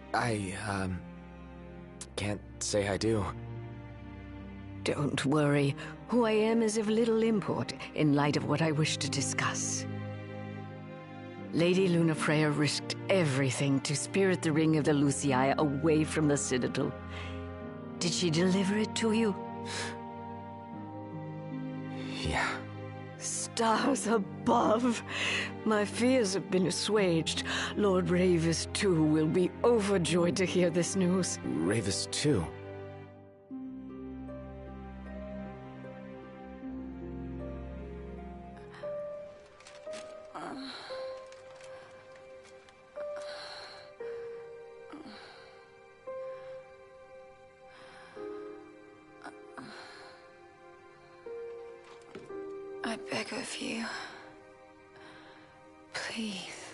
Can't say I do. Don't worry. Who I am is of little import in light of what I wish to discuss. Lady Lunafreya risked everything to spirit the Ring of the Lucii away from the Citadel. Did she deliver it to you? Yeah. Stars above! My fears have been assuaged. Lord Ravis, too, will be overjoyed to hear this news. Ravis, too? beg of you, please,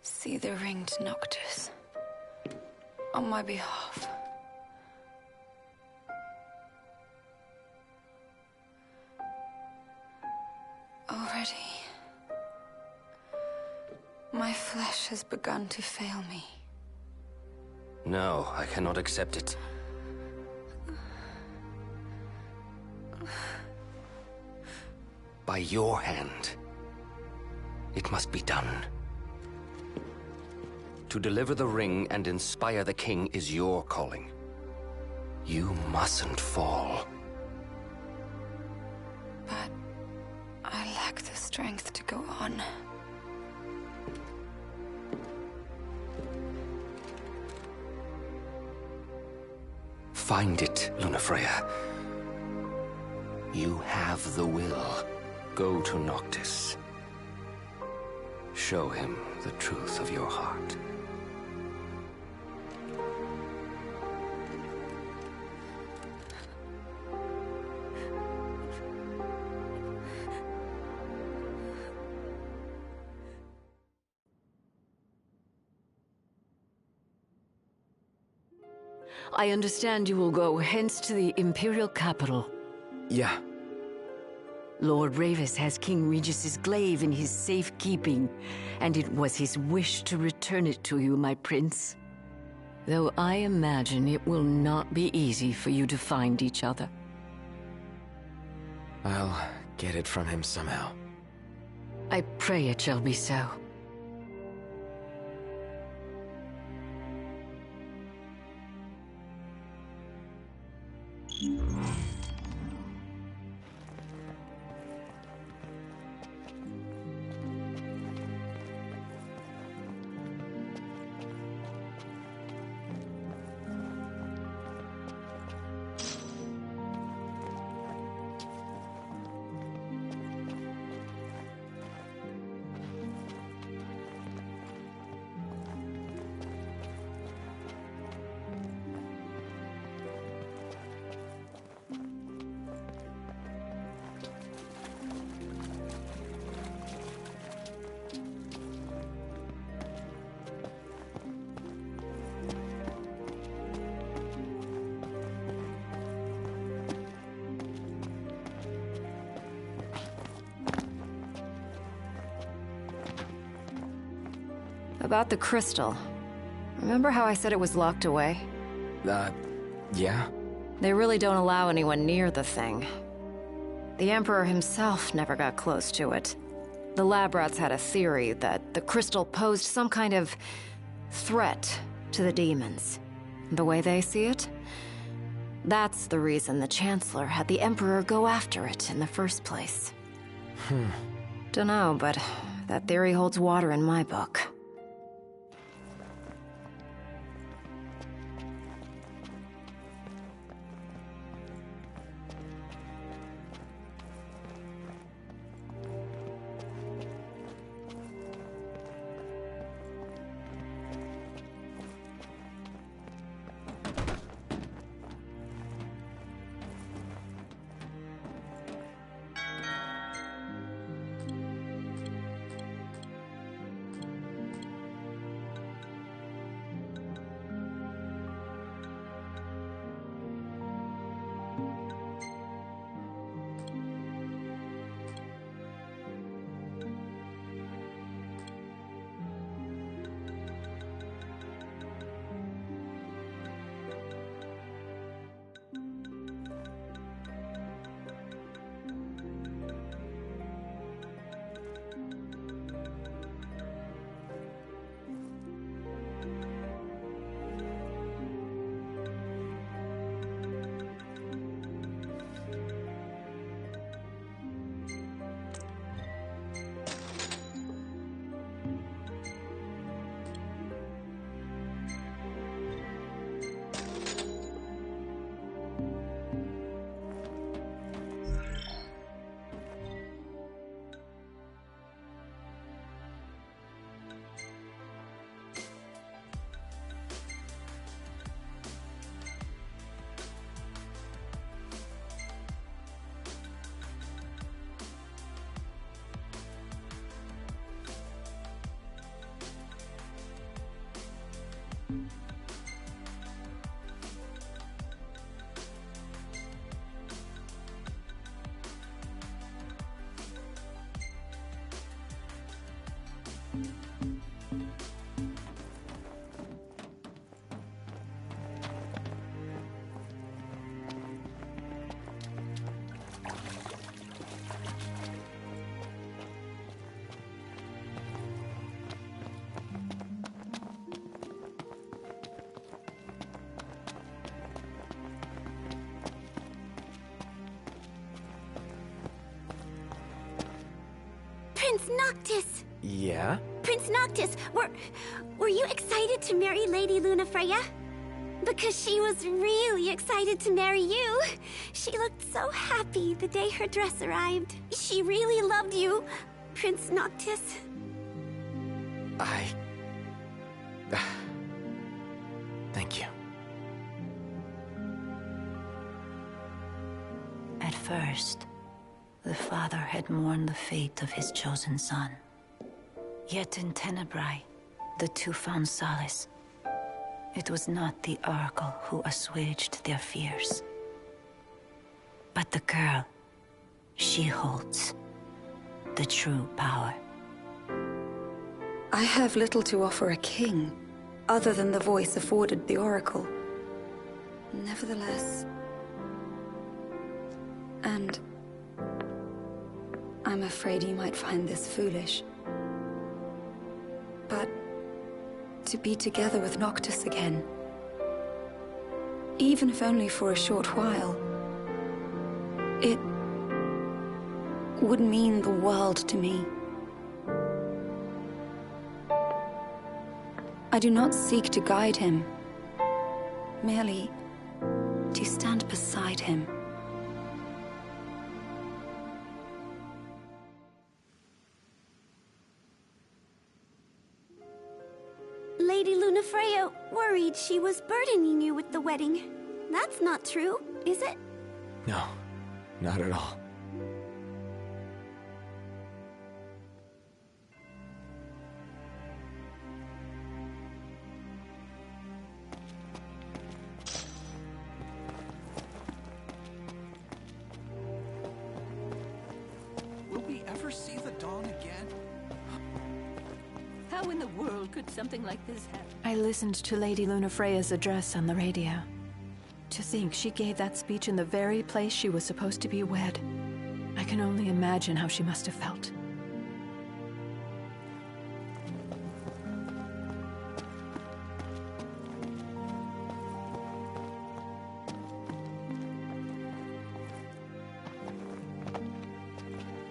see the ringed Noctis on my behalf. Already, my flesh has begun to fail me. No, I cannot accept it. By your hand, it must be done. To deliver the ring and inspire the king is your calling. You mustn't fall. But I lack the strength to go on. Find it, Lunafreya. You have the will. Go to Noctis. Show him the truth of your heart. I understand you will go hence to the Imperial capital. Yeah. Lord Ravis has King Regis's glaive in his safekeeping, and it was his wish to return it to you, my prince. Though I imagine it will not be easy for you to find each other. I'll get it from him somehow. I pray it shall be so. About the crystal. Remember how I said it was locked away? Yeah? They really don't allow anyone near the thing. The Emperor himself never got close to it. The lab rats had a theory that the crystal posed some kind of threat to the demons. The way they see it? That's the reason the Chancellor had the Emperor go after it in the first place. Dunno, but that theory holds water in my book. Prince Noctis! Yeah? Prince Noctis, were you excited to marry Lady Lunafreya? Because she was really excited to marry you. She looked so happy the day her dress arrived. She really loved you, Prince Noctis. Thank you. At first, the father had mourned the fate of his chosen son. Yet in Tenebrae, the two found solace. It was not the Oracle who assuaged their fears, but the girl. She holds the true power. I have little to offer a king, other than the voice afforded the Oracle. Nevertheless... And... I'm afraid you might find this foolish. But... to be together with Noctis again, even if only for a short while, it would mean the world to me. I do not seek to guide him, merely to stand beside him. Lady Lunafreya worried she was burdening you with the wedding. That's not true, is it? No, not at all. Will we ever see the dawn again? How in the world could something like this happen? I listened to Lady Lunafreya's address on the radio. To think she gave that speech in the very place she was supposed to be wed. I can only imagine how she must have felt.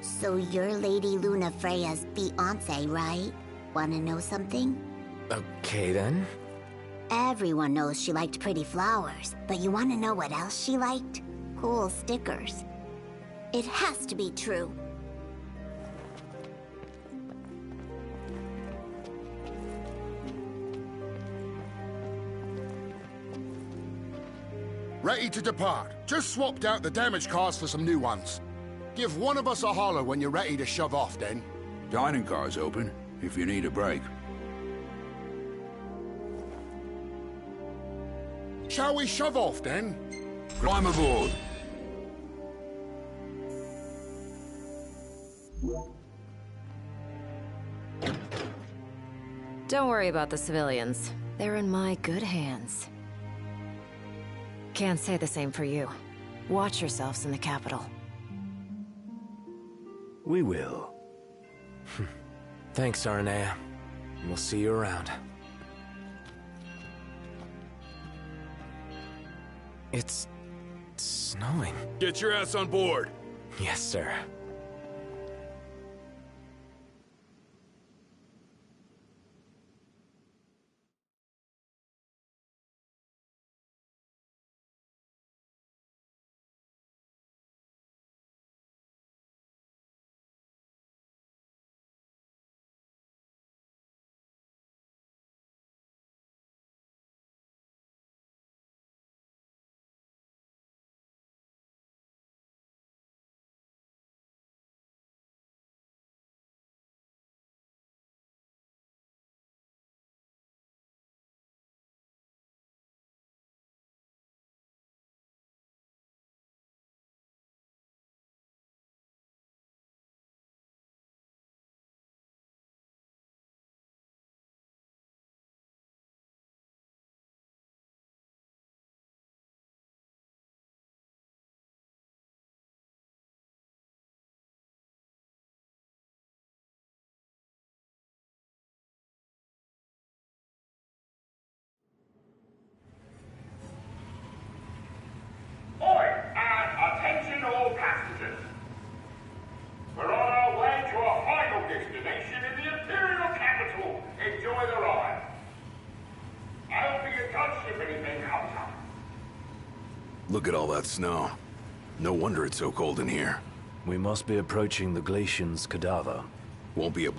So you're Lady Lunafreya's fiancé, right? Wanna know something? Okay, then. Everyone knows she liked pretty flowers, but you wanna know what else she liked? Cool stickers. It has to be true. Ready to depart. Just swapped out the damaged cars for some new ones. Give one of us a holler when you're ready to shove off, then. Dining car's open, if you need a break. Shall we shove off, then? Climb aboard. Don't worry about the civilians. They're in my good hands. Can't say the same for you. Watch yourselves in the capital. We will. Thanks, Aranea. We'll see you around. It's snowing. Get your ass on board. Yes, sir. Look at all that snow. No wonder it's so cold in here. We must be approaching the Glacian's cadaver. Won't be a